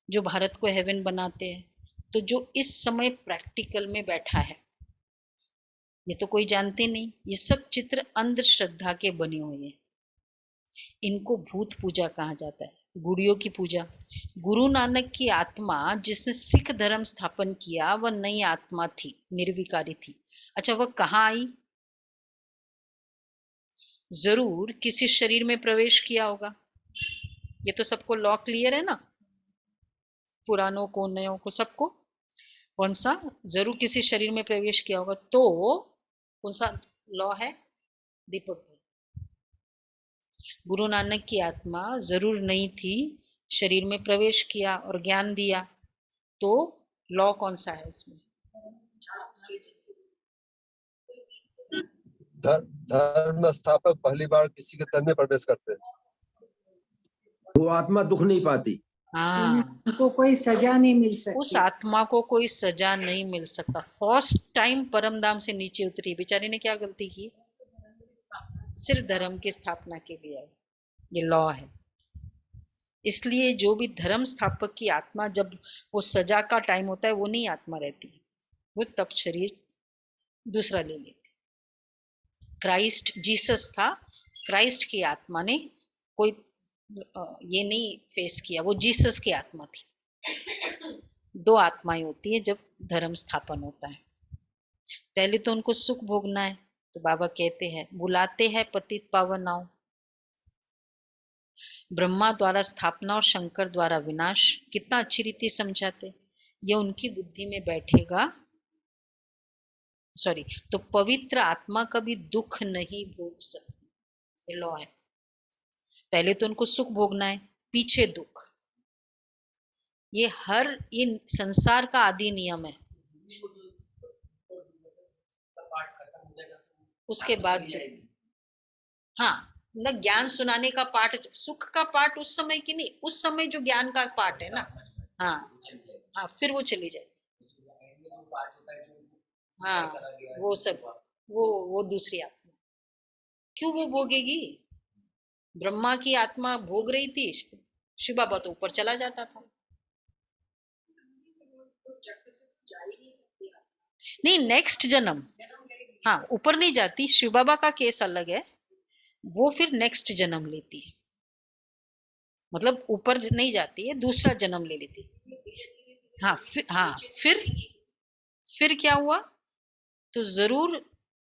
जो भारत को हेवन बनाते हैं। तो जो इस समय प्रैक्टिकल में बैठा है, ये तो कोई जानते नहीं। ये सब चित्र अंधश्रद्धा के बने हुए हैं। इनको भूत पूजा कहा जाता है, गुड़ियों की पूजा। गुरु नानक की आत्मा जिसने सिख धर्म स्थापन किया, वह नई आत्मा थी, निर्विकारी थी। अच्छा, वह कहाँ आई? जरूर किसी शरीर में प्रवेश किया होगा। ये तो सबको लॉ क्लियर है ना, पुरानों को नयों को सबको। कौन सा? जरूर किसी शरीर में प्रवेश किया होगा। तो कौन सा लॉ है दीपक? गुरु नानक की आत्मा जरूर नहीं थी, शरीर में प्रवेश किया और ज्ञान दिया। तो लॉ कौन सा है इसमें? धर्म स्थापक पहली बार किसी के तन में प्रवेश करते हैं, वो आत्मा दुख नहीं पाती। हाँ, उनको कोई सजा नहीं मिल उस सकती। आत्मा को कोई सजा नहीं मिल सकता। फर्स्ट टाइम परम धाम से नीचे उतरी, बेचारी ने क्या गलती की? सिर्फ धर्म की स्थापना के लिए आई। ये लॉ है। इसलिए जो भी धर्म स्थापक की आत्मा, जब वो सजा का टाइम होता है, वो नहीं आत्मा रहती, वो तब शरीर दूसरा ले लेती। क्राइस्ट जीसस था, क्राइस्ट की आत्मा ने कोई ये नहीं फेस किया, वो जीसस की आत्मा थी। दो आत्माएं होती है जब धर्म स्थापन होता है। पहले तो उनको सुख भोगना है, तो बाबा कहते हैं बुलाते हैं पतित पावन आओ। ब्रह्मा द्वारा स्थापना और शंकर द्वारा विनाश, कितना अच्छी रीति समझाते। ये उनकी बुद्धि में बैठेगा, सॉरी, तो पवित्र आत्मा कभी दुख नहीं भोग सकती। लॉ है। पहले तो उनको सुख भोगना है, पीछे दुख। ये संसार का आदि नियम है। उसके बाद दुख। हाँ, मतलब ज्ञान सुनाने का पाठ, सुख का पाठ उस समय की नहीं, उस समय जो ज्ञान का पाठ है ना। हाँ हाँ, फिर वो चली जाए। हाँ, वो सब वो दूसरी आत्मा। क्यों वो भोगेगी? ब्रह्मा की आत्मा भोग रही थी, शिव बाबा तो ऊपर चला जाता था। नहीं, नेक्स्ट जन्म, हाँ ऊपर नहीं जाती, शिव बाबा का केस अलग है, वो फिर नेक्स्ट जन्म लेती है, मतलब ऊपर नहीं जाती है, दूसरा जन्म ले लेती है। हाँ फिर क्या हुआ, तो जरूर,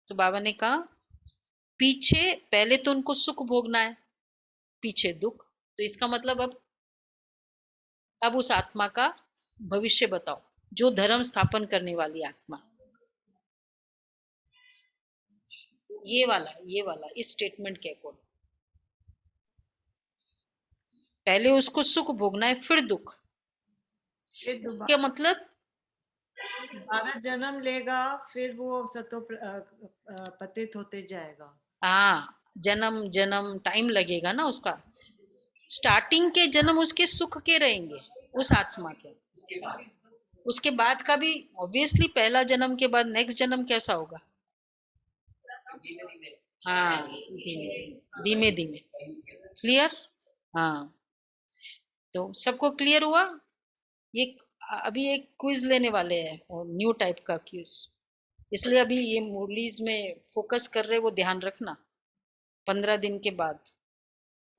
तो बाबा ने कहा पीछे पहले तो उनको सुख भोगना है, पीछे दुख, तो इसका मतलब अब उस आत्मा का भविष्य बताओ, जो धर्म स्थापन करने वाली आत्मा, ये वाला इस स्टेटमेंट के अकॉर्डिंग पहले उसको सुख भोगना है, फिर दुख, इसके मतलब दोबारा जन्म लेगा, फिर वो पतित होते जाएगा। हाँ, जन्म टाइम लगेगा ना उसका, स्टार्टिंग के जन्म उसके सुख के रहेंगे उस आत्मा के, उसके बाद का भी ऑब्वियसली पहला जन्म के बाद नेक्स्ट जन्म कैसा होगा, हाँ धीमे धीमे क्लियर। हाँ, तो सबको क्लियर हुआ। ये अभी एक क्विज लेने वाले हैं, और न्यू टाइप का क्विज, इसलिए अभी ये मुरलीज में फोकस कर रहे, वो ध्यान रखना, 15 दिन के बाद,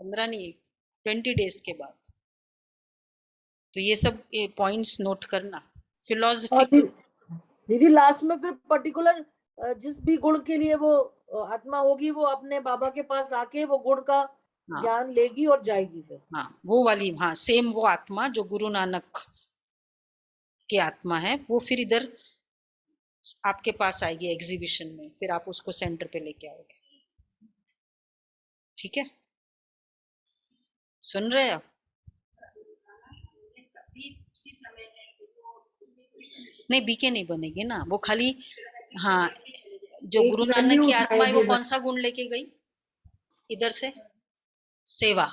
15 नहीं 20 डेज के बाद, तो ये सब पॉइंट्स नोट करना। और फिलोसफी दीदी लास्ट में फिर पर्टिकुलर जिस भी गुण के लिए वो आत्मा होगी, वो अपने बाबा के पास आके वो गुण का हाँ, ज्ञान लेगी और जाएगी फिर। हाँ वो वाली, हाँ सेम वो आत्मा जो गुरु नानक की आत्मा है, वो फिर इधर आपके पास आएगी एग्जीबिशन में, फिर आप उसको सेंटर पे लेके आओगे। ठीक है, सुन रहे हो? नहीं, बीके नहीं बनेगी ना, वो खाली, हाँ जो एक गुरु नानक वैल्यू की आत्मा है वो उठाएगी कौन सा गुण लेके गई इधर से, सेवा,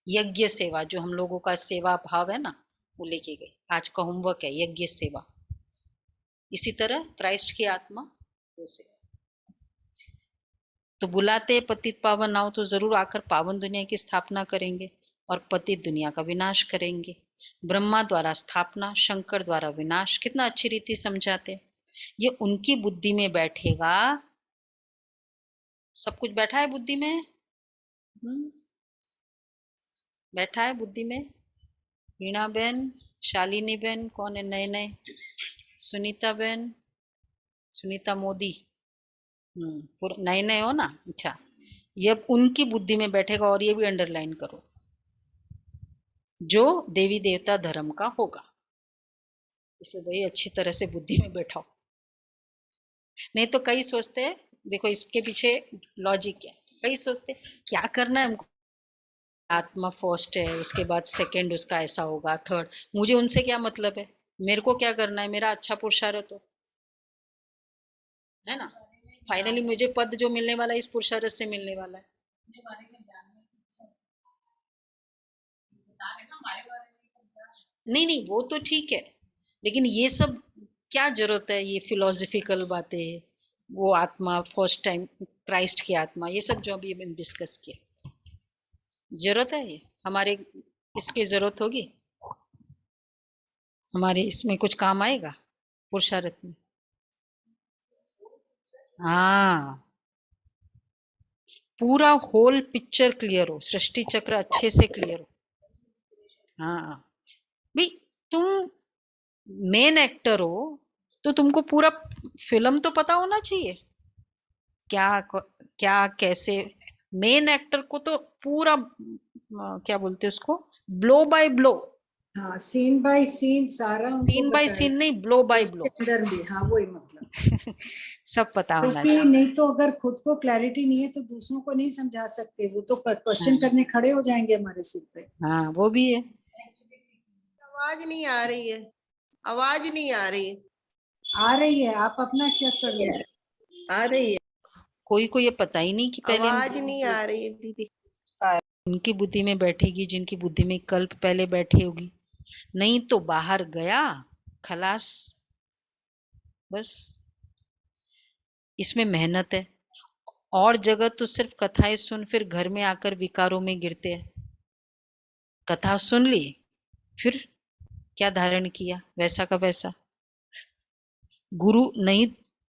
यज्ञ सेवा, जो हम लोगों का सेवा भाव है ना, वो लेके गई। आज का होमवर्क है यज्ञ सेवा। इसी तरह क्राइस्ट की आत्मा वो सेवा। तो बुलाते पतित पावन आओ, तो जरूर आकर पावन दुनिया की स्थापना करेंगे और पतित दुनिया का विनाश करेंगे। ब्रह्मा द्वारा स्थापना, शंकर द्वारा विनाश, कितना अच्छी रीति समझाते। ये उनकी बुद्धि में बैठेगा, सब कुछ बैठा है बुद्धि में, बैठा है बुद्धि में। रीना बहन, शालिनी बहन, कौन है नए नए, सुनीता बहन, सुनीता मोदी, नए नए हो ना, अच्छा, ये अब उनकी बुद्धि में बैठेगा, और ये भी अंडरलाइन करो, जो देवी देवता धर्म का होगा, इसलिए भाई अच्छी तरह से बुद्धि में बैठाओ। नहीं तो कई सोचते हैं, देखो इसके पीछे लॉजिक है, कई सोचते क्या करना है हमको, आत्मा फर्स्ट है, उसके बाद सेकंड उसका ऐसा होगा, थर्ड, मुझे उनसे क्या मतलब है, मेरे को क्या करना है, मेरा अच्छा पुरुषार्थ हो, है ना, फाइनली मुझे पद जो मिलने वाला है इस पुरुषार्थ से मिलने वाला है। नहीं वो तो ठीक है, लेकिन ये सब क्या जरूरत है, ये फिलोसफिकल बातें, वो आत्मा फर्स्ट टाइम, क्राइस्ट की आत्मा, ये सब जो अभी मैंने डिस्कस किया, जरूरत है ये हमारे, इसकी जरूरत होगी हमारे, इसमें कुछ काम आएगा पुरुषार्थ में। हाँ, पूरा होल पिक्चर क्लियर हो, सृष्टि चक्र अच्छे से क्लियर हो। हाँ भाई, तुम मेन एक्टर हो तो तुमको पूरा फिल्म तो पता होना चाहिए, क्या कैसे, मेन एक्टर को तो पूरा क्या बोलते हैं उसको, ब्लो बाय ब्लो, हाँ सीन बाय सीन सारा उनको सीन बाय बताया, सीन नहीं, ब्लो बाय उसके ब्लो अंदर भी, हाँ वही मतलब, सब पता होना क्योंकि चाहिए। नहीं तो अगर खुद को क्लैरिटी नहीं है तो दूसरों को नहीं समझा सकते, वो तो क्वेश्चन करने खड़े हो जाएंगे हमारे सिर पे। हाँ वो भी है। आवाज नहीं आ रही है, आवाज नहीं आ रही है। आ रही है, आप अपना चेक कर लीजिए। आ रही है, कोई को ये पता ही नहीं कि पहले आवाज नहीं आ रही है दीदी। उनकी बुद्धि में बैठेगी, जिनकी बुद्धि में कल्प पहले बैठी होगी, नहीं तो बाहर गया खलास, बस। इसमें मेहनत है, और जगह तो सिर्फ कथाएं सुन फिर घर में आकर विकारों में गिरते हैं। कथा सुन ली, फिर क्या धारण किया, वैसा का वैसा। गुरु नहीं,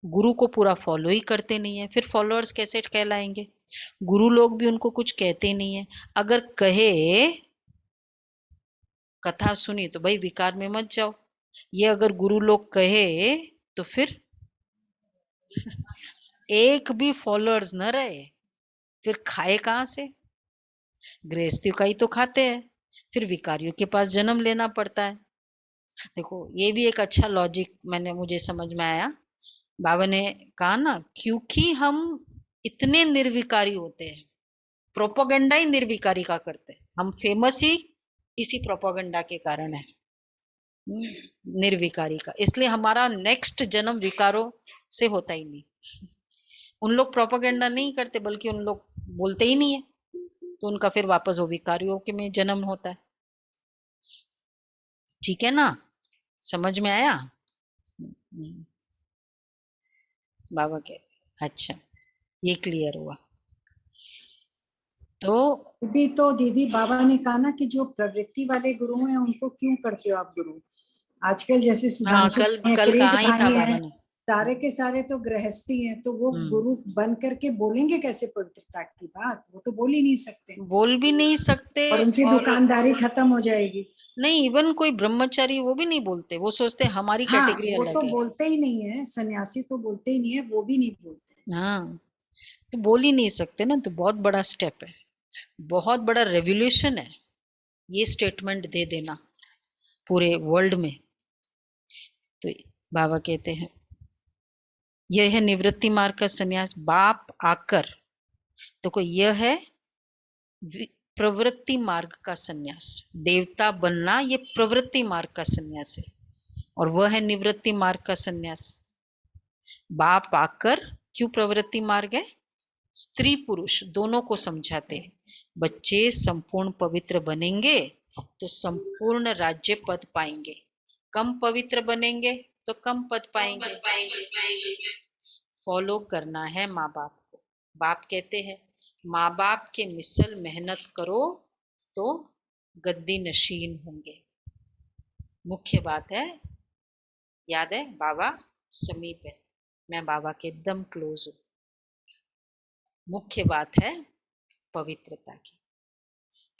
गुरु को पूरा फॉलो ही करते नहीं है, फिर फॉलोअर्स कैसे कहलाएंगे? गुरु लोग भी उनको कुछ कहते नहीं है। अगर कहे कथा सुनी तो भाई विकार में मत जाओ, ये अगर गुरु लोग कहे तो फिर एक भी फॉलोअर्स न रहे, फिर खाए कहां से? गृहस्थियों का ही तो खाते हैं, फिर विकारियों के पास जन्म लेना पड़ता है। देखो ये भी एक अच्छा लॉजिक मुझे समझ में आया। बाबा ने कहा ना, क्योंकि हम इतने निर्विकारी होते हैं, प्रोपोगंडा ही निर्विकारी का करते हैं, हम फेमस ही इसी प्रोपोगंडा के कारण है, निर्विकारी का। इसलिए हमारा नेक्स्ट जन्म विकारों से होता ही नहीं। उन लोग प्रोपोगंडा नहीं करते, बल्कि उन लोग बोलते ही नहीं है, तो उनका फिर वापस वो विकारियों के में जन्म होता है। ठीक है ना, समझ में आया? बाबा के अच्छा, ये क्लियर हुआ। तो दीदी बाबा ने कहा ना कि जो प्रवृत्ति वाले गुरु हैं उनको क्यों करते हो आप गुरु? आजकल जैसे हाँ, सुधांशु कल कहा ही था बाबा ने। सारे के सारे तो गृहस्थी हैं, तो वो गुरु बन करके बोलेंगे कैसे पवित्रता की बात? वो तो बोल ही नहीं सकते, बोल भी नहीं सकते, और उनकी दुकानदारी खत्म हो जाएगी। नहीं, इवन कोई ब्रह्मचारी वो भी नहीं बोलते, वो सोचते हमारी कैटेगरी वो अलग तो है। बोलते ही नहीं है, सन्यासी तो बोलते ही नहीं है, वो भी नहीं बोलते। हाँ, तो बोल ही नहीं सकते ना, तो बहुत बड़ा स्टेप है, बहुत बड़ा रेवोल्यूशन है ये स्टेटमेंट दे देना पूरे वर्ल्ड में। तो बाबा कहते हैं यह है निवृत्ति मार्ग का संन्यास। बाप आकर, तो कोई यह है प्रवृत्ति मार्ग का संन्यास। देवता बनना ये प्रवृत्ति मार्ग का संन्यास है, और वह है निवृत्ति मार्ग का संन्यास। बाप आकर, क्यों प्रवृत्ति मार्ग है? स्त्री पुरुष दोनों को समझाते हैं, बच्चे संपूर्ण पवित्र बनेंगे तो संपूर्ण राज्य पद पाएंगे, कम पवित्र बनेंगे तो कम पद पाएंगे। फॉलो करना है माँ बाप को। बाप कहते हैं माँ बाप के मिसल मेहनत करो तो गद्दी नशीन होंगे। मुख्य बात है, याद है बाबा समीप है, मैं बाबा के एकदम क्लोज हूँ। मुख्य बात है पवित्रता की।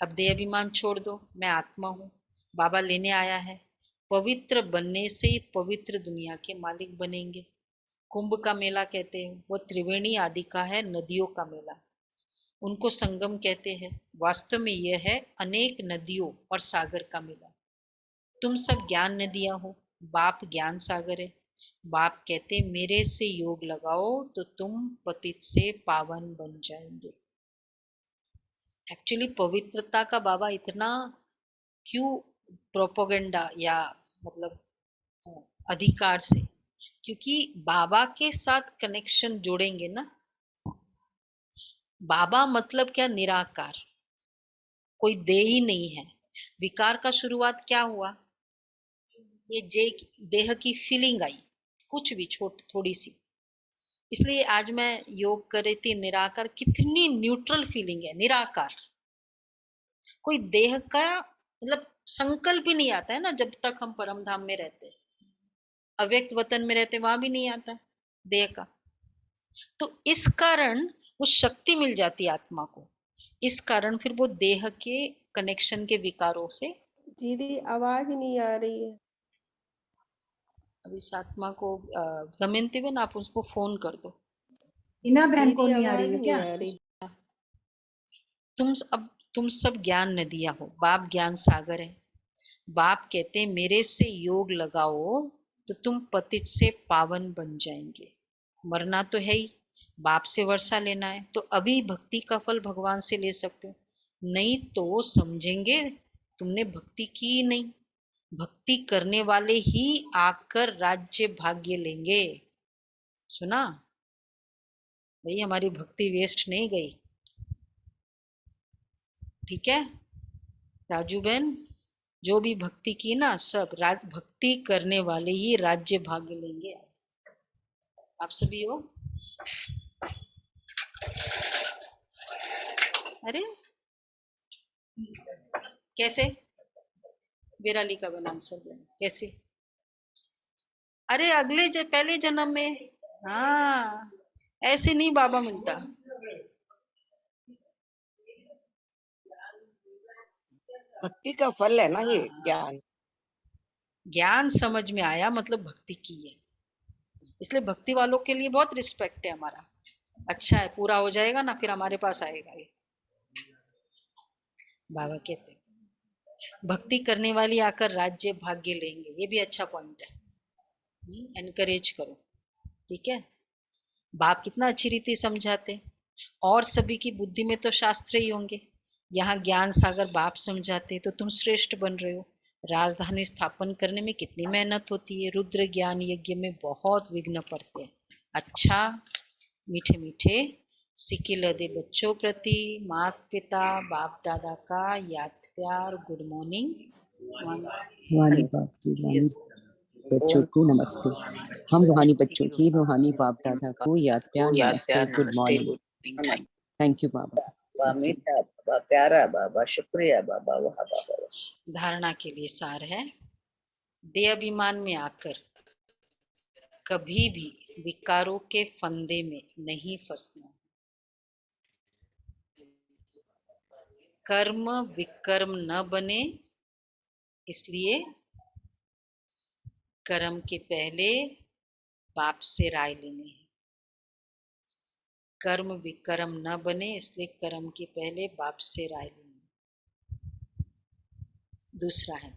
अब देह अभिमान छोड़ दो, मैं आत्मा हूँ, बाबा लेने आया है। पवित्र बनने से ही पवित्र दुनिया के मालिक बनेंगे। कुंभ का मेला कहते हैं, वो त्रिवेणी आदि का है, नदियों का मेला, उनको संगम कहते हैं। वास्तव में यह है अनेक नदियों और सागर का मेला। तुम सब ज्ञान नदियां हो, बाप ज्ञान सागर है। बाप कहते मेरे से योग लगाओ तो तुम पतित से पावन बन जाएंगे। एक्चुअली पवित्रता का बाबा इतना क्यों प्रोपोगंडा या मतलब अधिकार से, क्योंकि बाबा के साथ कनेक्शन जोड़ेंगे ना। बाबा मतलब क्या? निराकार, कोई देह ही नहीं है। विकार का शुरुआत क्या हुआ? ये देह की फीलिंग आई, कुछ भी थोड़ी सी। इसलिए आज मैं योग कर रही थी, निराकार कितनी न्यूट्रल फीलिंग है। निराकार, कोई देह का मतलब संकल्प ही नहीं आता है ना, जब तक हम परम धाम में रहते, अव्यक्त वतन में रहते, वहां भी नहीं आता देह का। तो इस कारण वो शक्ति मिल जाती है आत्मा को, इस कारण फिर वो देह के कनेक्शन के विकारों से। दीदी आवाज नहीं आ रही है। अब इस आत्मा को दमयंती बहन आप उसको फोन कर दो। इना बहन को दीदी नहीं आ आवाज रही है नहीं क्या? आ रही। तुम सब ज्ञान नदियां हो, बाप ज्ञान सागर है। बाप कहते मेरे से योग लगाओ तो तुम पतित से पावन बन जाएंगे। मरना तो है ही, बाप से वर्षा लेना है, तो अभी भक्ति का फल भगवान से ले सकते हो, नहीं तो समझेंगे तुमने भक्ति की ही नहीं। भक्ति करने वाले ही आकर राज्य भाग्य लेंगे। सुना भाई, हमारी भक्ति वेस्ट नहीं गई। ठीक है राजू बहन, जो भी भक्ति की ना, सब भक्ति करने वाले ही राज्य भाग्य लेंगे। आप सभी हो। अरे कैसे? विराली का बन आंसर देना कैसे? अरे पहले जन्म में। हाँ, ऐसे नहीं बाबा मिलता। भक्ति का फल है ना ये हाँ, ज्ञान। ज्ञान समझ में आया मतलब भक्ति की है, इसलिए भक्ति वालों के लिए बहुत रिस्पेक्ट है हमारा। अच्छा है, पूरा हो जाएगा ना फिर हमारे पास आएगा ये। बाबा कहते भक्ति करने वाली आकर राज्य भाग्य लेंगे, ये भी अच्छा पॉइंट है। एनकरेज करो, ठीक है। बाप कितना अच्छी रीति समझाते, और सभी की बुद्धि में तो शास्त्र ही होंगे। यहाँ ज्ञान सागर बाप समझाते तो तुम श्रेष्ठ बन रहे हो। राजधानी स्थापन करने में कितनी मेहनत होती है, रुद्र ज्ञान यज्ञ में बहुत विघ्न पड़ते हैं। अच्छा, मीठे मीठे सिक्के लदे बच्चों प्रति माता पिता बाप दादा का याद प्यार, गुड मॉर्निंग। रूहानी बाप की रूहानी बच्चों को नमस्ते। हम रूहानी बच्चों की रूहानी बाप दादा को याद प्यार नमस्ते, गुड मॉर्निंग। थैंक यू बाबा। मीठा बाबा, प्यारा बाबा, शुक्रिया बाबा, वाह बाबा। धारणा के लिए सार है, देह अभिमान में आकर कभी भी विकारों के फंदे में नहीं फंसना। कर्म विकर्म न बने, इसलिए कर्म के पहले बाप से राय लेनी है। कर्म विकर्म न बने, इसलिए कर्म के पहले बाप से राय लेनी है। दूसरा है,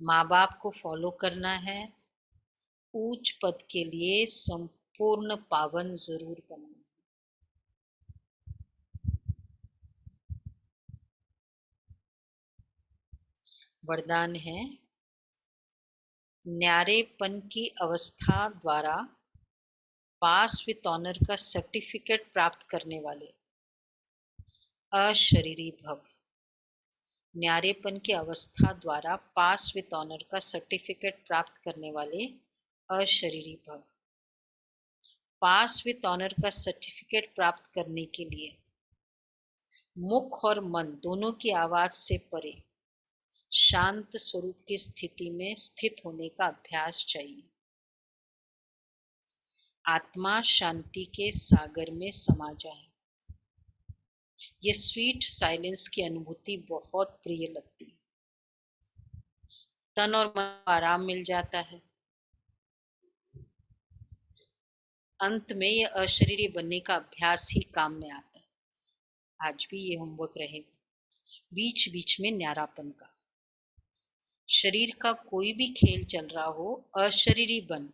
माँ बाप को फॉलो करना है, उच्च पद के लिए संपूर्ण पावन जरूर बनना है। वरदान है, न्यारेपन की अवस्था द्वारा पास विथ ऑनर का सर्टिफिकेट प्राप्त करने वाले अशरीरी भव। न्यारेपन की अवस्था द्वारा पास विथ ऑनर का सर्टिफिकेट प्राप्त करने वाले अशरीरी भव। पास विथ ऑनर का सर्टिफिकेट प्राप्त करने के लिए मुख और मन दोनों की आवाज से परे शांत स्वरूप की स्थिति में स्थित होने का अभ्यास चाहिए। आत्मा शांति के सागर में समा जाए। ये स्वीट साइलेंस की अनुभूति बहुत प्रिय लगती है। तन और मन को आराम मिल जाता है। अंत में ये अशरीरी बनने का अभ्यास ही काम में आता है। आज भी ये होमवर्क रहेगा। बीच बीच में न्यारापन का, शरीर का कोई भी खेल चल रहा हो, अशरीरी बन,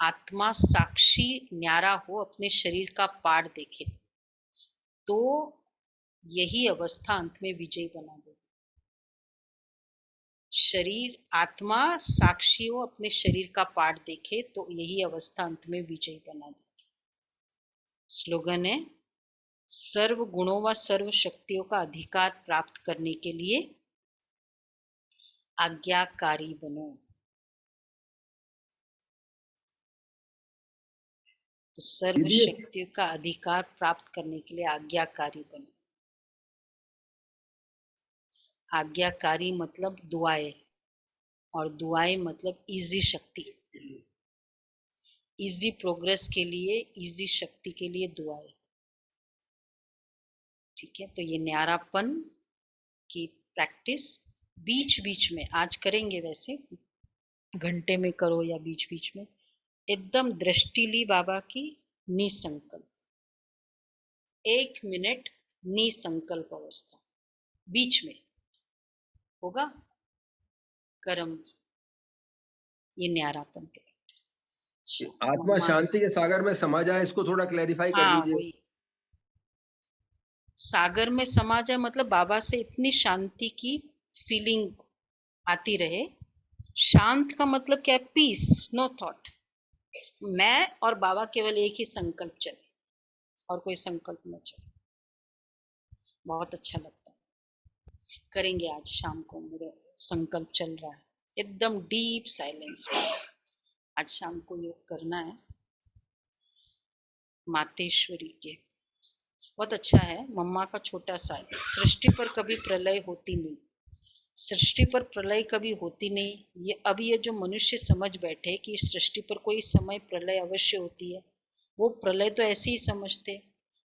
आत्मा साक्षी न्यारा हो, अपने शरीर का पाठ देखे, तो यही अवस्था अंत में विजयी बना देती। शरीर आत्मा साक्षी हो, अपने शरीर का पाठ देखे, तो यही अवस्था अंत में विजयी बना देती। स्लोगन है, सर्व गुणों व सर्व शक्तियों का अधिकार प्राप्त करने के लिए आज्ञाकारी बनो। तो सर्व शक्तियों का अधिकार प्राप्त करने के लिए आज्ञाकारी बनो। आज्ञाकारी मतलब दुआएं, और दुआएं मतलब इजी शक्ति, इजी प्रोग्रेस के लिए, इजी शक्ति के लिए दुआएं। ठीक है, तो ये न्यारापन की प्रैक्टिस बीच बीच में आज करेंगे। वैसे घंटे में करो या बीच बीच में, एकदम दृष्टि ली बाबा की, निसंकल्प 1 मिनट निसंकल्प अवस्था बीच में होगा। कर्म, ये न्यारापन के प्रैक्टिस। आत्मा शांति के सागर में समा जाए, इसको थोड़ा क्लैरिफाई कर हाँ, दीजिए। वही सागर में समा जाए मतलब बाबा से इतनी शांति की फीलिंग आती रहे। शांत का मतलब क्या है? Peace, no thought. मैं और बाबा केवल एक ही संकल्प चले, और कोई संकल्प न चले। बहुत अच्छा लगता है। करेंगे आज शाम को, मेरा संकल्प चल रहा है एकदम डीप साइलेंस में। आज शाम को योग करना है मातेश्वरी के बहुत अच्छा है। मम्मा का छोटा सा है। सृष्टि पर कभी प्रलय होती नहीं, सृष्टि पर प्रलय कभी होती नहीं। ये जो मनुष्य समझ बैठे कि सृष्टि पर कोई समय प्रलय अवश्य होती है, वो प्रलय तो ऐसे ही समझते।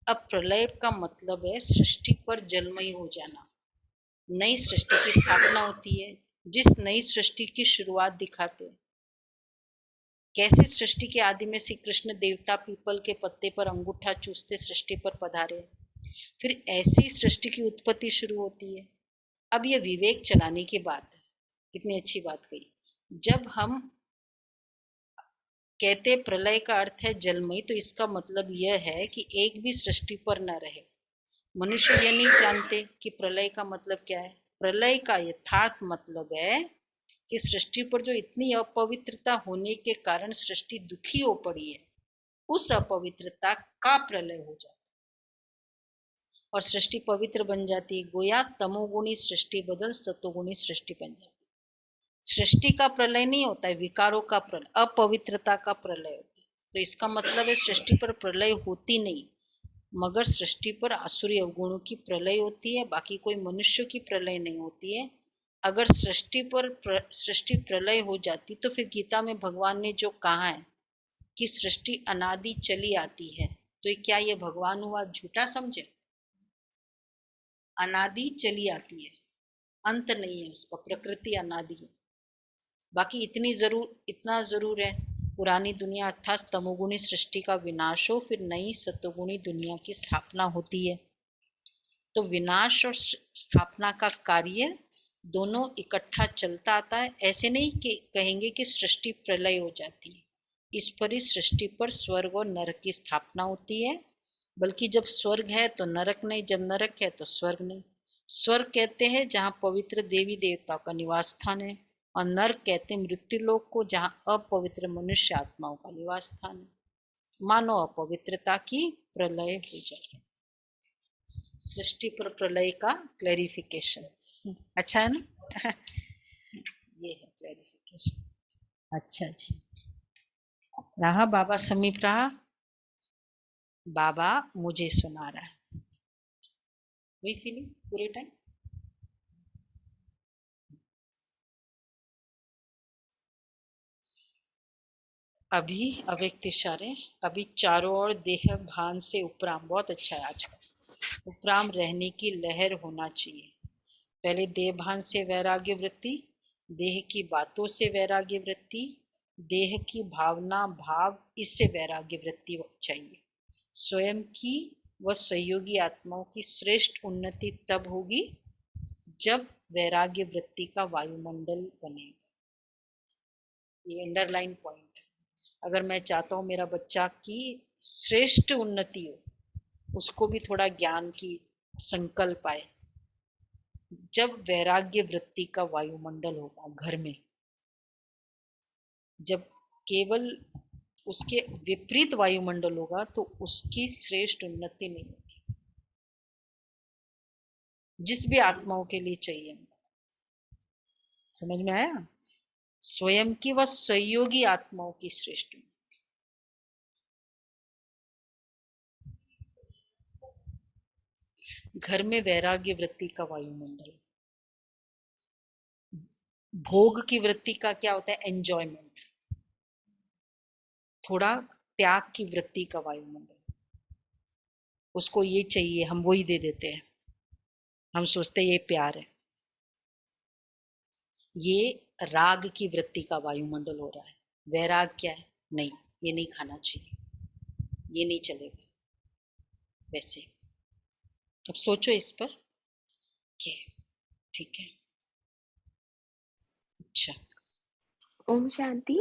अब प्रलय का मतलब है सृष्टि पर जलमय हो जाना, नई सृष्टि की स्थापना होती है। जिस नई सृष्टि की शुरुआत दिखाते हैं, कैसे सृष्टि के आदि में श्री कृष्ण देवता पीपल के पत्ते पर अंगूठा चूसते सृष्टि पर पधारे, फिर ऐसी सृष्टि की उत्पत्ति शुरू होती है। अब यह विवेक चलाने की बात है। कितनी अच्छी बात कही। जब हम कहते प्रलय का अर्थ है जलमय, तो इसका मतलब यह है कि एक भी सृष्टि पर न रहे। मनुष्य यह नहीं जानते कि प्रलय का मतलब क्या है। प्रलय का यथार्थ मतलब है कि सृष्टि पर जो इतनी अपवित्रता होने के कारण सृष्टि दुखी हो पड़ी है, उस अपवित्रता का प्रलय हो जाता है और सृष्टि पवित्र बन जाती है। गोया तमोगुणी सृष्टि बदल सतोगुणी सृष्टि बन जाती है। सृष्टि का प्रलय नहीं होता है, विकारों का प्रलय, अपवित्रता का प्रलय होता है। तो इसका मतलब है सृष्टि पर प्रलय होती नहीं, मगर सृष्टि पर आसुरी अवगुणों की प्रलय होती है, बाकी कोई मनुष्य की प्रलय नहीं होती है। अगर सृष्टि प्रलय हो जाती तो फिर गीता में भगवान ने जो कहा है कि सृष्टि अनादि चली आती है, तो क्या ये भगवान हुआ झूठा समझे? अनादि चली आती है, अंत नहीं है उसका, प्रकृति अनादि है। बाकी इतना जरूर है, पुरानी दुनिया अर्थात तमोगुणी सृष्टि का विनाश हो, फिर नई सतोगुणी दुनिया की स्थापना होती है। तो विनाश और स्थापना का कार्य दोनों इकट्ठा चलता आता है। ऐसे नहीं कि कहेंगे कि सृष्टि प्रलय हो जाती है। इस पर ही सृष्टि पर स्वर्ग और नरक की स्थापना होती है, बल्कि जब स्वर्ग है तो नरक नहीं, जब नरक है तो स्वर्ग नहीं। स्वर्ग कहते हैं जहाँ पवित्र देवी देवताओं का निवास स्थान है, और नरक कहते हैं मृत्यु लोक को, जहाँ अपवित्र मनुष्य आत्माओं का निवास स्थान है। मानो अपवित्रता की प्रलय हो जाए। सृष्टि पर प्रलय का क्लैरिफिकेशन अच्छा है ना। ये है क्लैरिफिकेशन। अच्छा जी, रहा बाबा समीप रहा, बाबा मुझे सुना रहा है। वही फीलिंग पूरे टाइम। अभी अव्यक्त इशारे, अभी चारों ओर देह भान से उपराम, बहुत अच्छा है आज का, उपराम रहने की लहर होना चाहिए। पहले देह भान से वैराग्य वृत्ति, देह की बातों से वैराग्य वृत्ति, देह की भावना भाव, इससे वैराग्य वृत्ति चाहिए। स्वयं की व सहयोगी आत्माओं की श्रेष्ठ उन्नति तब होगी जब वैराग्य वृत्ति का वायुमंडल बनेगा। ये अंडरलाइन पॉइंट। अगर मैं चाहता हूँ मेरा बच्चा की श्रेष्ठ उन्नति हो, उसको भी थोड़ा ज्ञान की संकल्प आए, जब वैराग्य वृत्ति का वायुमंडल होगा घर में, जब केवल उसके विपरीत वायुमंडल होगा तो उसकी श्रेष्ठ उन्नति नहीं होगी, जिस भी आत्माओं के लिए चाहिए। समझ में आया? स्वयं की व सहयोगी आत्माओं की श्रेष्ठ उन्नति। घर में वैराग्य वृत्ति का वायुमंडल। भोग की वृत्ति का क्या होता है? एंजॉयमेंट। थोड़ा त्याग की वृत्ति का वायुमंडल। उसको ये चाहिए, हम वही दे देते हैं, हम सोचते ये प्यार है। ये राग की वृत्ति का वायुमंडल हो रहा है। वैराग क्या है? नहीं, ये नहीं खाना चाहिए, ये नहीं चलेगा। वैसे अब सोचो इस पर कि ठीक है। अच्छा, ओम शांति।